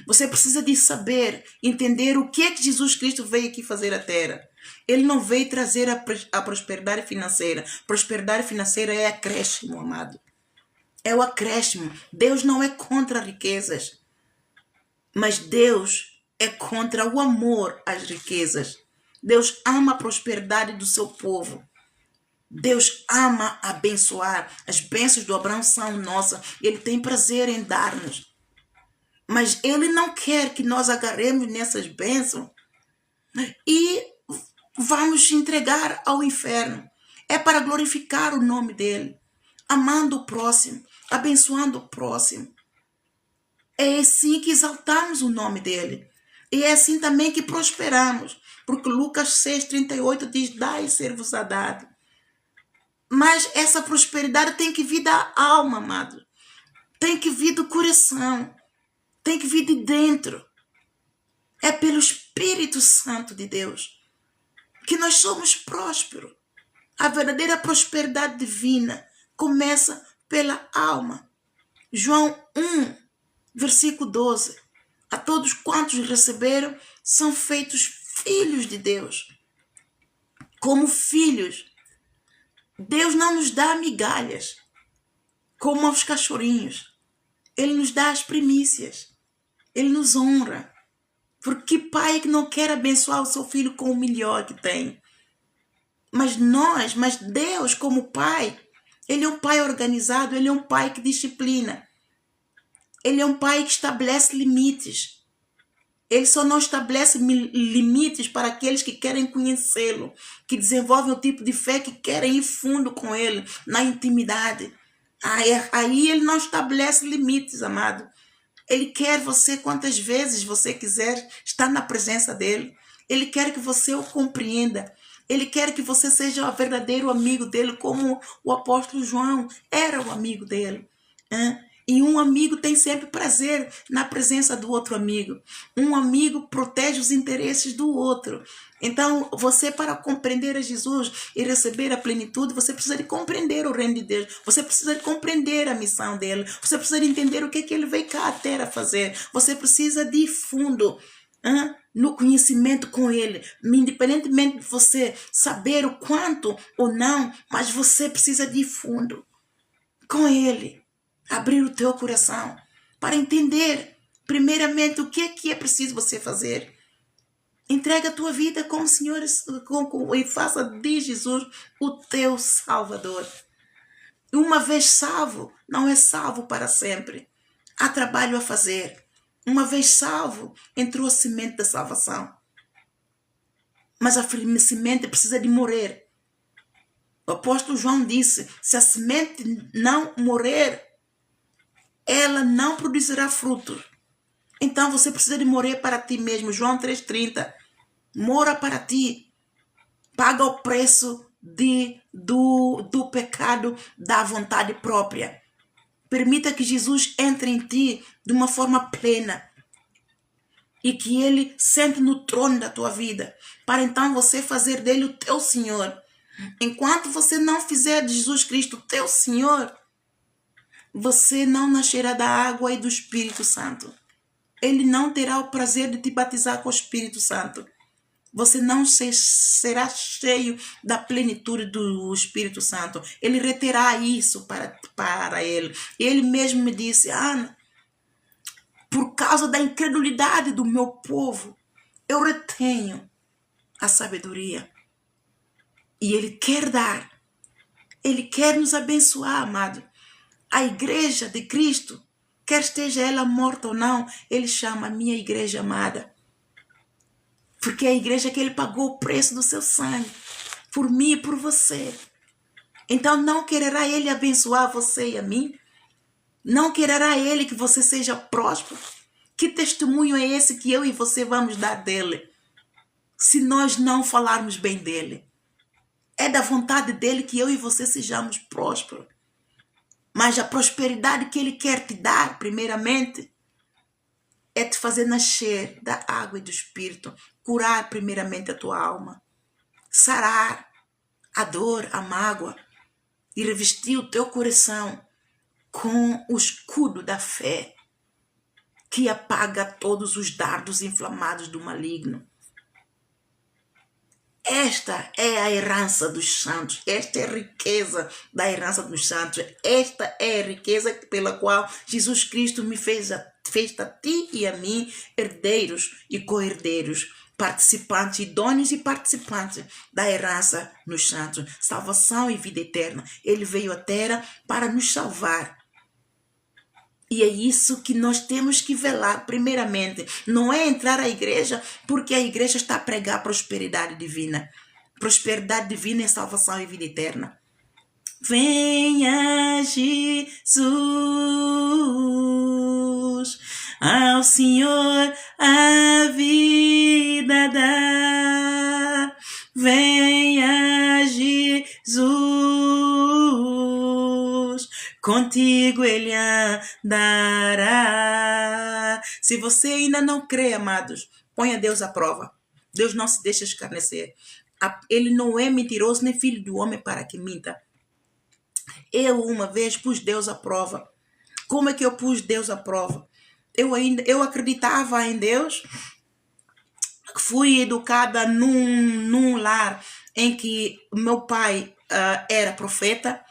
Você precisa de saber, entender o que é que Jesus Cristo veio aqui fazer à terra. Ele não veio trazer a prosperidade financeira. Prosperidade financeira é acréscimo, amado. É o acréscimo. Deus não é contra riquezas, mas Deus é contra o amor às riquezas. Deus ama a prosperidade do seu povo. Deus ama abençoar. As bênçãos do Abraão são nossas. Ele tem prazer em dar-nos. Mas Ele não quer que nós agarremos nessas bênçãos e vamos entregar ao inferno. É para glorificar o nome dEle, amando o próximo, abençoando o próximo. É assim que exaltamos o nome dEle. E é assim também que prosperamos. Porque Lucas 6,38 diz, dai e ser-vos-á dado. Mas essa prosperidade tem que vir da alma, amado. Tem que vir do coração. Tem que vir de dentro. É pelo Espírito Santo de Deus que nós somos prósperos. A verdadeira prosperidade divina começa pela alma. João 1, versículo 12. A todos quantos receberam são feitos filhos de Deus. Como filhos, Deus não nos dá migalhas, como aos cachorrinhos. Ele nos dá as primícias. Ele nos honra. Porque pai que não quer abençoar o seu filho com o melhor que tem? Mas Deus como pai, Ele é um pai organizado, Ele é um pai que disciplina. Ele é um pai que estabelece limites. Ele só não estabelece limites para aqueles que querem conhecê-lo, que desenvolvem o tipo de fé que querem ir fundo com Ele, na intimidade. Aí Ele não estabelece limites, amado. Ele quer você quantas vezes você quiser estar na presença dEle. Ele quer que você o compreenda. Ele quer que você seja o verdadeiro amigo dEle, como o apóstolo João era o amigo dEle. E um amigo tem sempre prazer na presença do outro amigo. Um amigo protege os interesses do outro. Então, você, para compreender a Jesus e receber a plenitude, você precisa de compreender o reino de Deus. Você precisa de compreender a missão dele. Você precisa de entender o que ele veio cá à terra fazer. Você precisa de ir fundo no conhecimento com ele. Independentemente de você saber o quanto ou não, mas você precisa de ir fundo com ele. Abrir o teu coração para entender, primeiramente, o que é preciso você fazer. Entrega a tua vida com o Senhor e faça de Jesus o teu Salvador. Uma vez salvo, não é salvo para sempre. Há trabalho a fazer. Uma vez salvo, entrou a semente da salvação. Mas a semente precisa de morrer. O apóstolo João disse, se a semente não morrer, ela não produzirá fruto. Então você precisa de morrer para ti mesmo. João 3,30. Mora para ti. Paga o preço do pecado da vontade própria. Permita que Jesus entre em ti de uma forma plena. E que ele sente no trono da tua vida. Para então você fazer dele o teu Senhor. Enquanto você não fizer de Jesus Cristo o teu Senhor, você não nascerá da água e do Espírito Santo. Ele não terá o prazer de te batizar com o Espírito Santo. Você não será cheio da plenitude do Espírito Santo. Ele reterá isso para ele. Ele mesmo me disse, Ana, por causa da incredulidade do meu povo, eu retenho a sabedoria. E ele quer dar. Ele quer nos abençoar, amado. A igreja de Cristo, quer esteja ela morta ou não, ele chama a minha igreja amada. Porque é a igreja que ele pagou o preço do seu sangue, por mim e por você. Então não quererá ele abençoar você e a mim? Não quererá ele que você seja próspero? Que testemunho é esse que eu e você vamos dar dele, se nós não falarmos bem dele? É da vontade dele que eu e você sejamos prósperos. Mas a prosperidade que ele quer te dar, primeiramente, é te fazer nascer da água e do Espírito. Curar primeiramente a tua alma. Sarar a dor, a mágoa. E revestir o teu coração com o escudo da fé, que apaga todos os dardos inflamados do maligno. Esta é a herança dos santos. Esta é a riqueza da herança dos santos. Esta é a riqueza pela qual Jesus Cristo me fez a ti e a mim herdeiros e co-herdeiros, participantes, idôneos e participantes da herança nos santos. Salvação e vida eterna. Ele veio à terra para nos salvar. E é isso que nós temos que velar, primeiramente. Não é entrar à igreja porque a igreja está a pregar prosperidade divina. Prosperidade divina é salvação e vida eterna. Venha Jesus, ao Senhor a vida dá. Venha Jesus, contigo Ele andará. Se você ainda não crê, amados, ponha Deus à prova. Deus não se deixa escarnecer. Ele não é mentiroso nem filho do homem para que minta. Eu uma vez pus Deus à prova. Como é que eu pus Deus à prova? Eu acreditava em Deus. Fui educada num lar em que meu pai era profeta.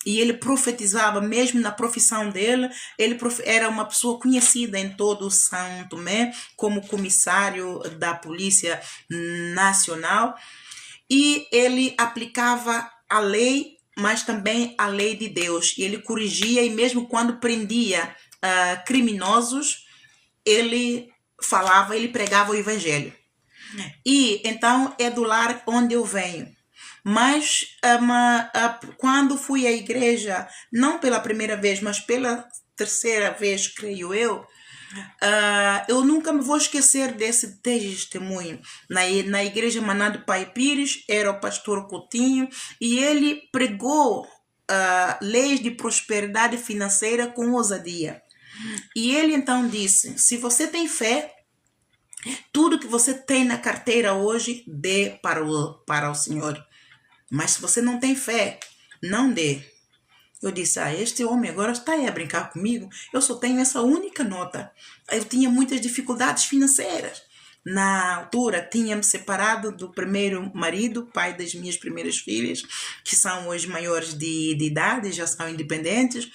E ele profetizava mesmo na profissão dele. Ele era uma pessoa conhecida em todo o São Tomé como comissário da Polícia Nacional. E ele aplicava a lei, mas também a lei de Deus. E ele corrigia, e mesmo quando prendia criminosos, ele falava, ele pregava o evangelho. E então é do lar onde eu venho. Mas quando fui à igreja, não pela primeira vez, mas pela terceira vez, creio eu nunca me vou esquecer desse testemunho. Na igreja Maná de Pai Pires, era o pastor Coutinho, e ele pregou leis de prosperidade financeira com ousadia. E ele então disse: se você tem fé, tudo que você tem na carteira hoje, dê para o Senhor. Mas se você não tem fé, não dê. Eu disse: este homem agora está aí a brincar comigo. Eu só tenho essa única nota. Eu tinha muitas dificuldades financeiras. Na altura, tinha-me separado do primeiro marido, pai das minhas primeiras filhas, que são hoje maiores de idade, já são independentes.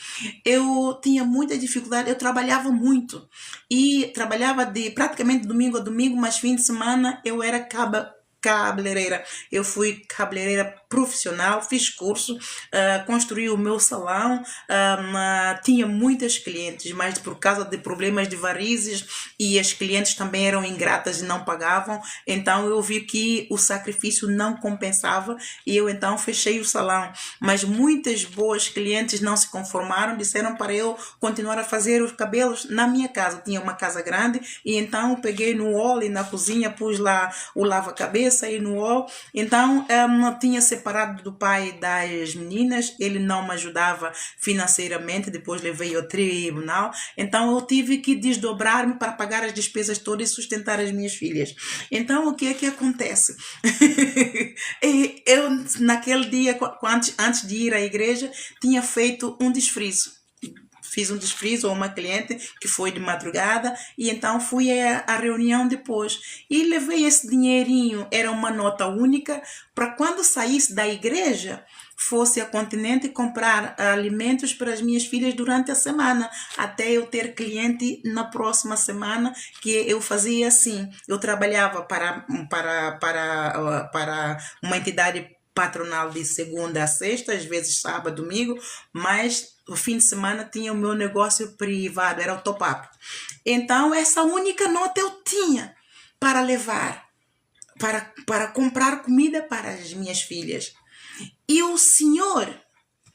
Eu tinha muita dificuldade, eu trabalhava muito. E trabalhava praticamente domingo a domingo, mas fim de semana eu era cabeleireira. Eu fui cabeleireira profissional, fiz curso, construí o meu salão, tinha muitas clientes, mas por causa de problemas de varizes, e as clientes também eram ingratas e não pagavam, então eu vi que o sacrifício não compensava, e eu então fechei o salão. Mas muitas boas clientes não se conformaram, disseram para eu continuar a fazer os cabelos na minha casa. Eu tinha uma casa grande, e então eu peguei no hall e na cozinha, pus lá o lava-cabeça e no hall. Então tinha separado do pai das meninas, ele não me ajudava financeiramente, depois levei ao tribunal, então eu tive que desdobrar-me para pagar as despesas todas e sustentar as minhas filhas. Então o que é que acontece? Eu naquele dia, antes de ir à igreja, tinha feito um desfrizo. Fiz um desfrizo a uma cliente que foi de madrugada, e então fui à reunião depois e levei esse dinheirinho, era uma nota única, para quando saísse da igreja fosse a Continente comprar alimentos para as minhas filhas durante a semana, até eu ter cliente na próxima semana. Que eu fazia assim, eu trabalhava para uma entidade patronal de segunda a sexta, às vezes sábado, domingo, mas o fim de semana tinha o meu negócio privado, era o top-up. Então, essa única nota eu tinha para levar, para comprar comida para as minhas filhas. E o Senhor,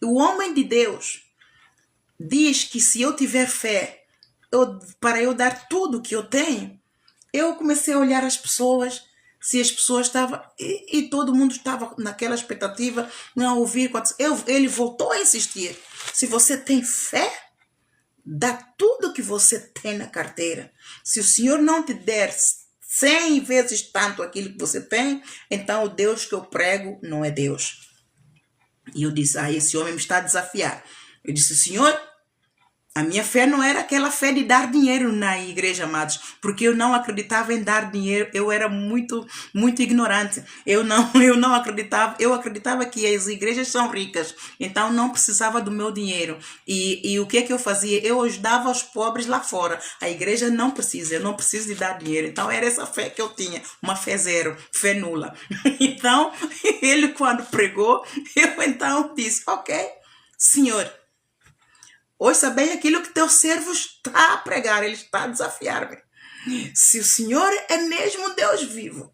o homem de Deus, diz que se eu tiver fé, para eu dar tudo que eu tenho, eu comecei a olhar as pessoas, se as pessoas estavam, e todo mundo estava naquela expectativa, não ouvir. Ele voltou a insistir: se você tem fé, dá tudo que você tem na carteira. Se o Senhor não te der 100 vezes tanto aquilo que você tem, então o Deus que eu prego não é Deus. E eu disse: esse homem me está a desafiar. Eu disse: Senhor, A minha fé não era aquela fé de dar dinheiro na igreja, amados, porque eu não acreditava em dar dinheiro. Eu era muito ignorante. Eu não acreditava. Eu acreditava que as igrejas são ricas, então não precisava do meu dinheiro. E o que é que eu fazia? Eu ajudava os pobres lá fora. A igreja não precisa. Eu não preciso de dar dinheiro. Então era essa fé que eu tinha, uma fé zero, fé nula. Então ele quando pregou, eu então disse, ok, Senhor. Ouça bem aquilo que teu servo está a pregar, ele está a desafiar-me. Se o Senhor é mesmo Deus vivo,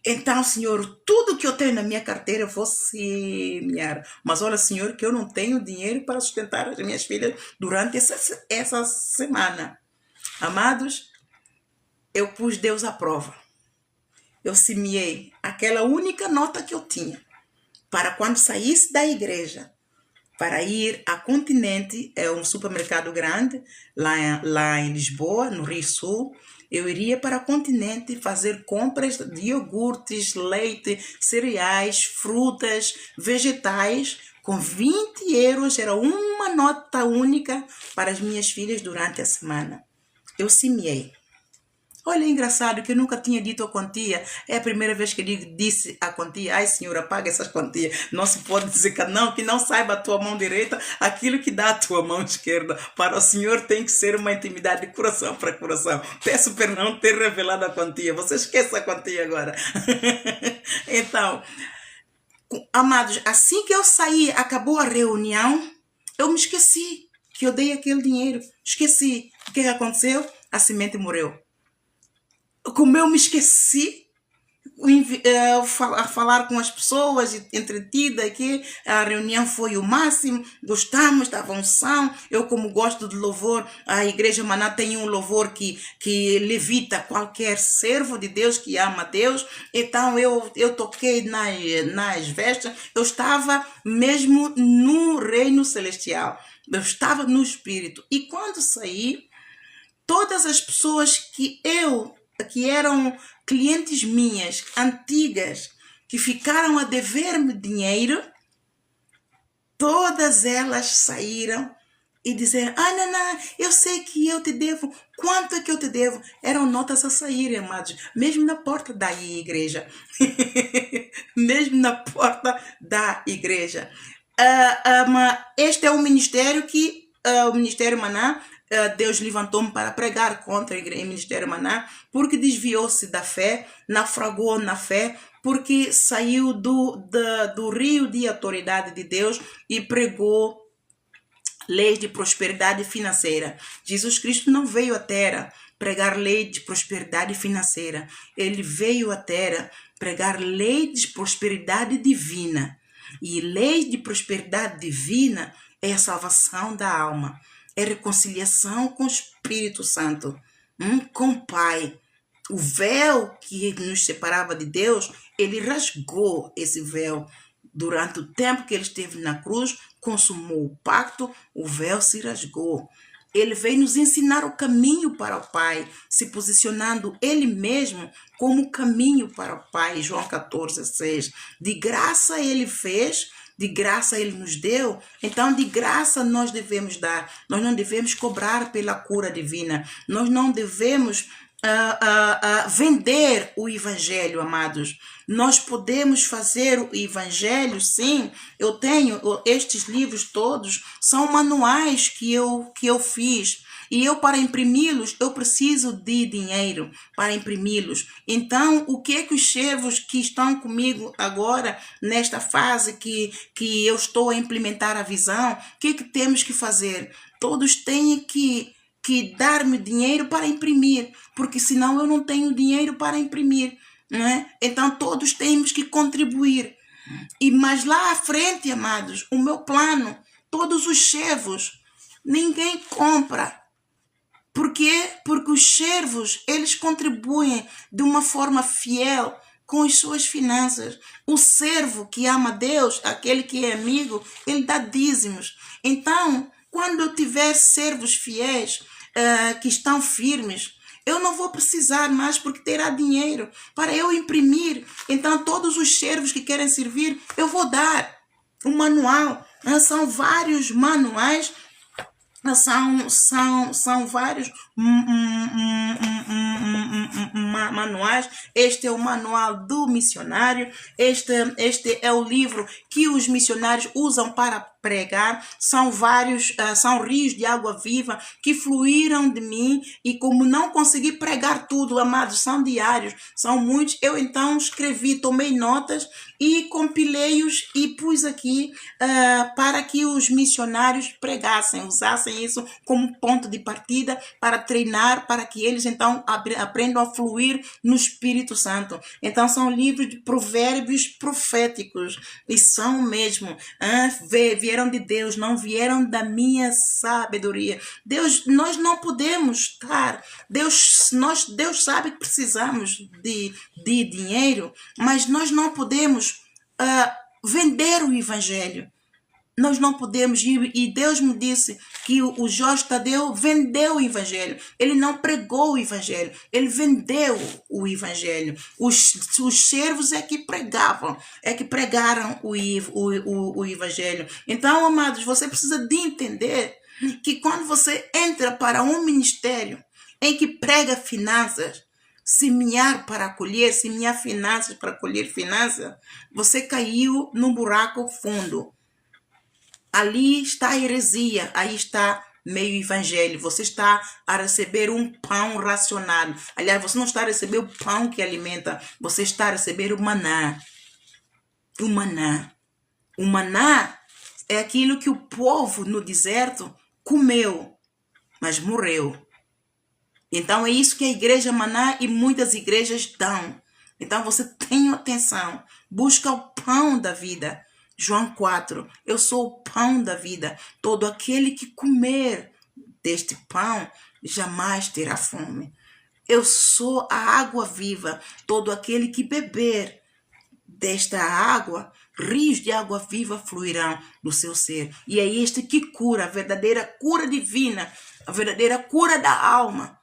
então, Senhor, tudo que eu tenho na minha carteira eu vou semear. Mas olha, Senhor, que eu não tenho dinheiro para sustentar as minhas filhas durante essa semana. Amados, eu pus Deus à prova. Eu semeei aquela única nota que eu tinha para quando saísse da igreja, para ir a Continente, é um supermercado grande, lá em Lisboa, no Rio Sul. Eu iria para Continente fazer compras de iogurtes, leite, cereais, frutas, vegetais. Com 20 euros, era uma nota única para as minhas filhas durante a semana. Eu semeei. Olha, é engraçado que eu nunca tinha dito a quantia. É a primeira vez que eu disse a quantia. Ai, Senhor, apaga essas quantias. Não se pode dizer que não saiba a tua mão direita aquilo que dá a tua mão esquerda. Para o Senhor tem que ser uma intimidade de coração para coração. Peço por não ter revelado a quantia. Você esquece a quantia agora. Então, amados, assim que eu saí, acabou a reunião, eu me esqueci que eu dei aquele dinheiro. Esqueci. O que aconteceu? A semente morreu. Como eu me esqueci a falar com as pessoas, entretida aqui, a reunião foi o máximo, gostamos da unção. Eu, como gosto de louvor, a Igreja Maná tem um louvor que levita qualquer servo de Deus que ama a Deus. Então eu toquei nas vestes, eu estava mesmo no reino celestial, eu estava no Espírito. E quando saí, todas as pessoas que eram clientes minhas, antigas, que ficaram a dever-me dinheiro, todas elas saíram e disseram, Naná, eu sei que eu te devo, quanto é que eu te devo? Eram notas a saírem, amados, mesmo na porta da igreja. Mesmo na porta da igreja. Este é um ministério que, o Ministério Maná, Deus levantou-me para pregar contra o Ministério Maná, porque desviou-se da fé, naufragou na fé, porque saiu do rio de autoridade de Deus e pregou leis de prosperidade financeira. Jesus Cristo não veio à terra pregar lei de prosperidade financeira. Ele veio à terra pregar lei de prosperidade divina. E lei de prosperidade divina é a salvação da alma. É reconciliação com o Espírito Santo, com o Pai. O véu que nos separava de Deus, ele rasgou esse véu. Durante o tempo que ele esteve na cruz, consumou o pacto, o véu se rasgou. Ele veio nos ensinar o caminho para o Pai, se posicionando ele mesmo como caminho para o Pai. João 14:6. De graça ele fez, de graça ele nos deu, então de graça nós devemos dar. Nós não devemos cobrar pela cura divina. Nós não devemos vender o evangelho, amados. Nós podemos fazer o evangelho, sim. Eu tenho estes livros todos, são manuais que eu fiz. E eu, para imprimi-los, eu preciso de dinheiro para imprimi-los. Então, o que é que os servos que estão comigo agora, nesta fase que eu estou a implementar a visão, o que é que temos que fazer? Todos têm que dar-me dinheiro para imprimir, porque senão eu não tenho dinheiro para imprimir, não é? Então todos temos que contribuir. Mas lá à frente, amados, o meu plano, todos os servos, ninguém compra. Por quê? Porque os servos, eles contribuem de uma forma fiel com as suas finanças. O servo que ama Deus, aquele que é amigo, ele dá dízimos. Então, quando eu tiver servos fiéis, que estão firmes, eu não vou precisar mais, porque terá dinheiro para eu imprimir. Então, todos os servos que querem servir, eu vou dar um manual. São vários manuais são vários manuais. Este é o manual do missionário. Este é o livro que os missionários usam para pregar. São vários, são rios de água viva que fluíram de mim, e como não consegui pregar tudo, amados, são diários, são muitos, eu então escrevi, tomei notas e compilei-os e pus aqui para que os missionários pregassem, usassem isso como ponto de partida para treinar, para que eles então aprendam a fluir no Espírito Santo. Então são livros de provérbios proféticos, e são mesmo, vieram de Deus, não vieram da minha sabedoria. Deus, nós não podemos estar, Deus sabe que precisamos de dinheiro, mas nós não podemos vender o evangelho. Nós não podemos, e Deus me disse que o Jorge Tadeu vendeu o evangelho. Ele não pregou o evangelho, ele vendeu o evangelho. Os servos é que pregavam, é que pregaram o evangelho. Então, amados, você precisa de entender que quando você entra para um ministério em que prega finanças, semear para colher, semear finanças para colher finanças, você caiu num buraco fundo. Ali está a heresia, aí está meio evangelho. Você está a receber um pão racionado. Aliás, você não está a receber o pão que alimenta, você está a receber o maná. O maná. O maná é aquilo que o povo no deserto comeu, mas morreu. Então é isso que a igreja maná e muitas igrejas dão. Então você tenha atenção, busca o pão da vida. João 4, eu sou o pão da vida. Todo aquele que comer deste pão jamais terá fome. Eu sou a água viva. Todo aquele que beber desta água, rios de água viva fluirão do seu ser. E é este que cura, a verdadeira cura divina, a verdadeira cura da alma.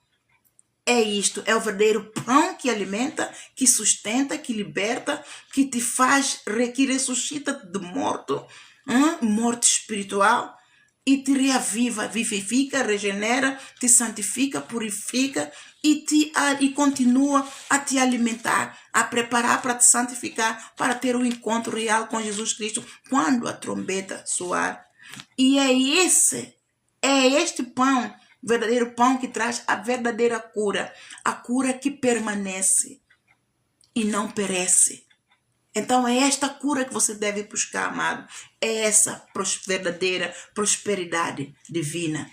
É isto, é o verdadeiro pão que alimenta, que sustenta, que liberta, que te faz, que ressuscita do morto, morte espiritual, e te reaviva, vivifica, regenera, te santifica, purifica e continua a te alimentar, a preparar para te santificar, para ter um encontro real com Jesus Cristo quando a trombeta soar. E é este pão, verdadeiro pão, que traz a verdadeira cura, a cura que permanece e não perece. Então é esta cura que você deve buscar, amado. É essa verdadeira prosperidade divina.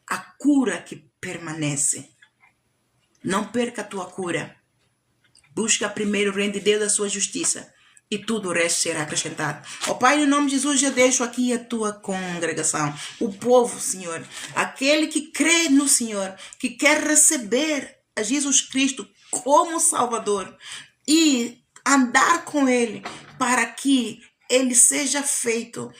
A cura que permanece. Não perca a tua cura. Busca primeiro o reino de Deus e a sua justiça, e tudo o resto será acrescentado. Ó Pai, no nome de Jesus, eu deixo aqui a tua congregação, o povo, Senhor, aquele que crê no Senhor, que quer receber a Jesus Cristo como Salvador e andar com Ele para que Ele seja feito,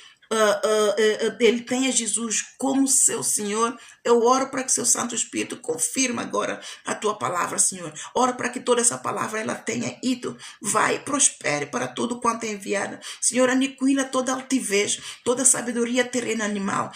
ele tenha Jesus como seu Senhor. Eu oro para que seu Santo Espírito confirme agora a tua palavra, Senhor. Oro para que toda essa palavra ela tenha ido, vai, prospere para tudo quanto é enviada. Senhor, aniquila toda altivez, toda sabedoria terrena animal,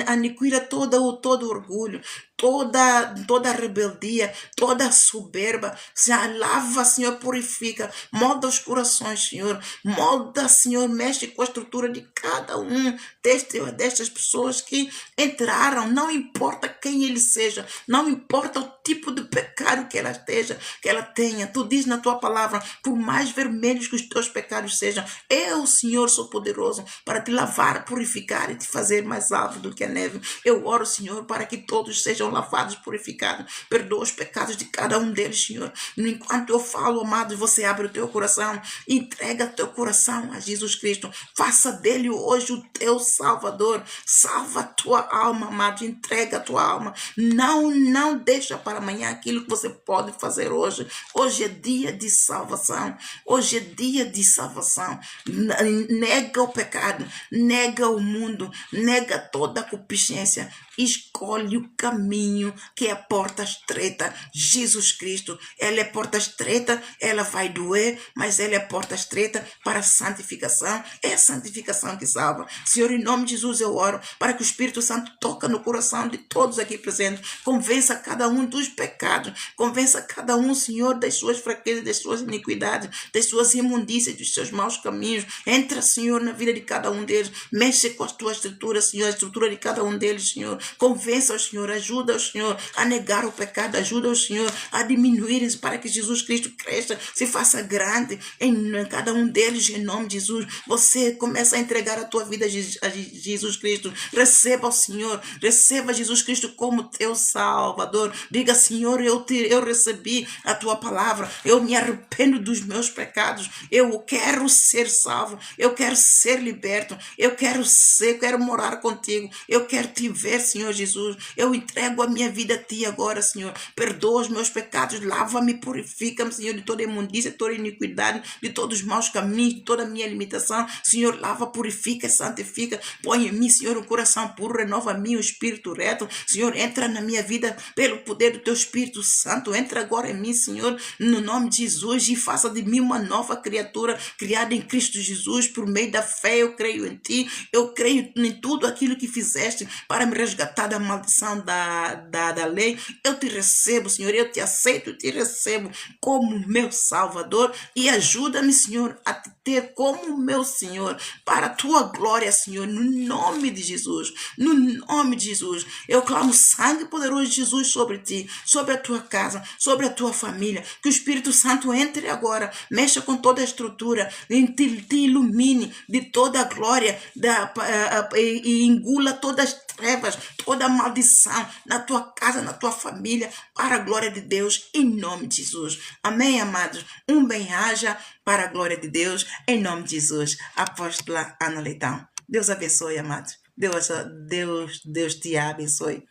aniquila todo orgulho, toda rebeldia, toda soberba. Senhor, lava, Senhor, purifica, molda os corações, Senhor. Molda, Senhor, mexe com a estrutura de cada um destas pessoas que entraram. Não importa quem ele seja, não importa o tipo de pecado que ela tenha. Tu diz na tua palavra, por mais vermelhos que os teus pecados sejam, eu, Senhor, sou poderoso para te lavar, purificar e te fazer mais alvo do que a neve. Eu oro, Senhor, para que todos sejam lavados, purificados. Perdoa os pecados de cada um deles, Senhor. Enquanto eu falo, amado, você abre o teu coração, entrega teu coração a Jesus Cristo. Faça dele hoje o teu Salvador. Salva a tua alma, amado. Entrega a tua alma. Não deixa para para amanhã aquilo que você pode fazer hoje. Hoje é dia de salvação. Hoje é dia de salvação. Nega o pecado, nega o mundo, nega toda a concupiscência. Escolhe o caminho que é a porta estreita, Jesus Cristo. Ela é porta estreita, ela vai doer, mas ela é porta estreita para a santificação. É a santificação que salva. Senhor, em nome de Jesus eu oro para que o Espírito Santo toque no coração de todos aqui presentes, convença cada um dos pecados, convença cada um, Senhor, das suas fraquezas, das suas iniquidades, das suas imundícias, dos seus maus caminhos. Entra, Senhor, na vida de cada um deles, mexe com a tua estrutura, Senhor, a estrutura de cada um deles, Senhor. Convença o Senhor, ajuda o Senhor a negar o pecado, ajuda o Senhor a diminuir para que Jesus Cristo cresça, se faça grande em cada um deles, em nome de Jesus. Você começa a entregar a tua vida a Jesus Cristo. Receba o Senhor, receba Jesus Cristo como teu Salvador. Diga, Senhor, eu recebi a tua palavra, eu me arrependo dos meus pecados, eu quero ser salvo, eu quero ser liberto, eu quero morar contigo, eu quero te ver, Senhor Jesus. Eu entrego a minha vida a ti agora, Senhor. Perdoa os meus pecados, lava-me, purifica-me, Senhor, de toda imundícia, de toda iniquidade, de todos os maus caminhos, de toda a minha limitação. Senhor, lava, purifica, santifica. Põe em mim, Senhor, um coração puro, renova em mim o espírito reto. Senhor, entra na minha vida pelo poder do teu Espírito Santo. Entra agora em mim, Senhor, no nome de Jesus, e faça de mim uma nova criatura, criada em Cristo Jesus. Por meio da fé eu creio em ti, eu creio em tudo aquilo que fizeste para me resgatar da maldição da lei. Eu te recebo, Senhor, eu te aceito, eu te recebo como meu Salvador, e ajuda-me, Senhor, a te ter como meu Senhor, para a tua glória, Senhor, no nome de Jesus, no nome de Jesus. Eu clamo o sangue poderoso de Jesus sobre ti, sobre a tua casa, sobre a tua família. Que o Espírito Santo entre agora, mexa com toda a estrutura, te ilumine de toda a glória e engula todas as trevas, toda a maldição na tua casa, na tua família, para a glória de Deus, em nome de Jesus. Amém, amados? Um bem-aja para a glória de Deus, em nome de Jesus. Apóstola Ana Leitão. Deus abençoe, amados. Deus te abençoe.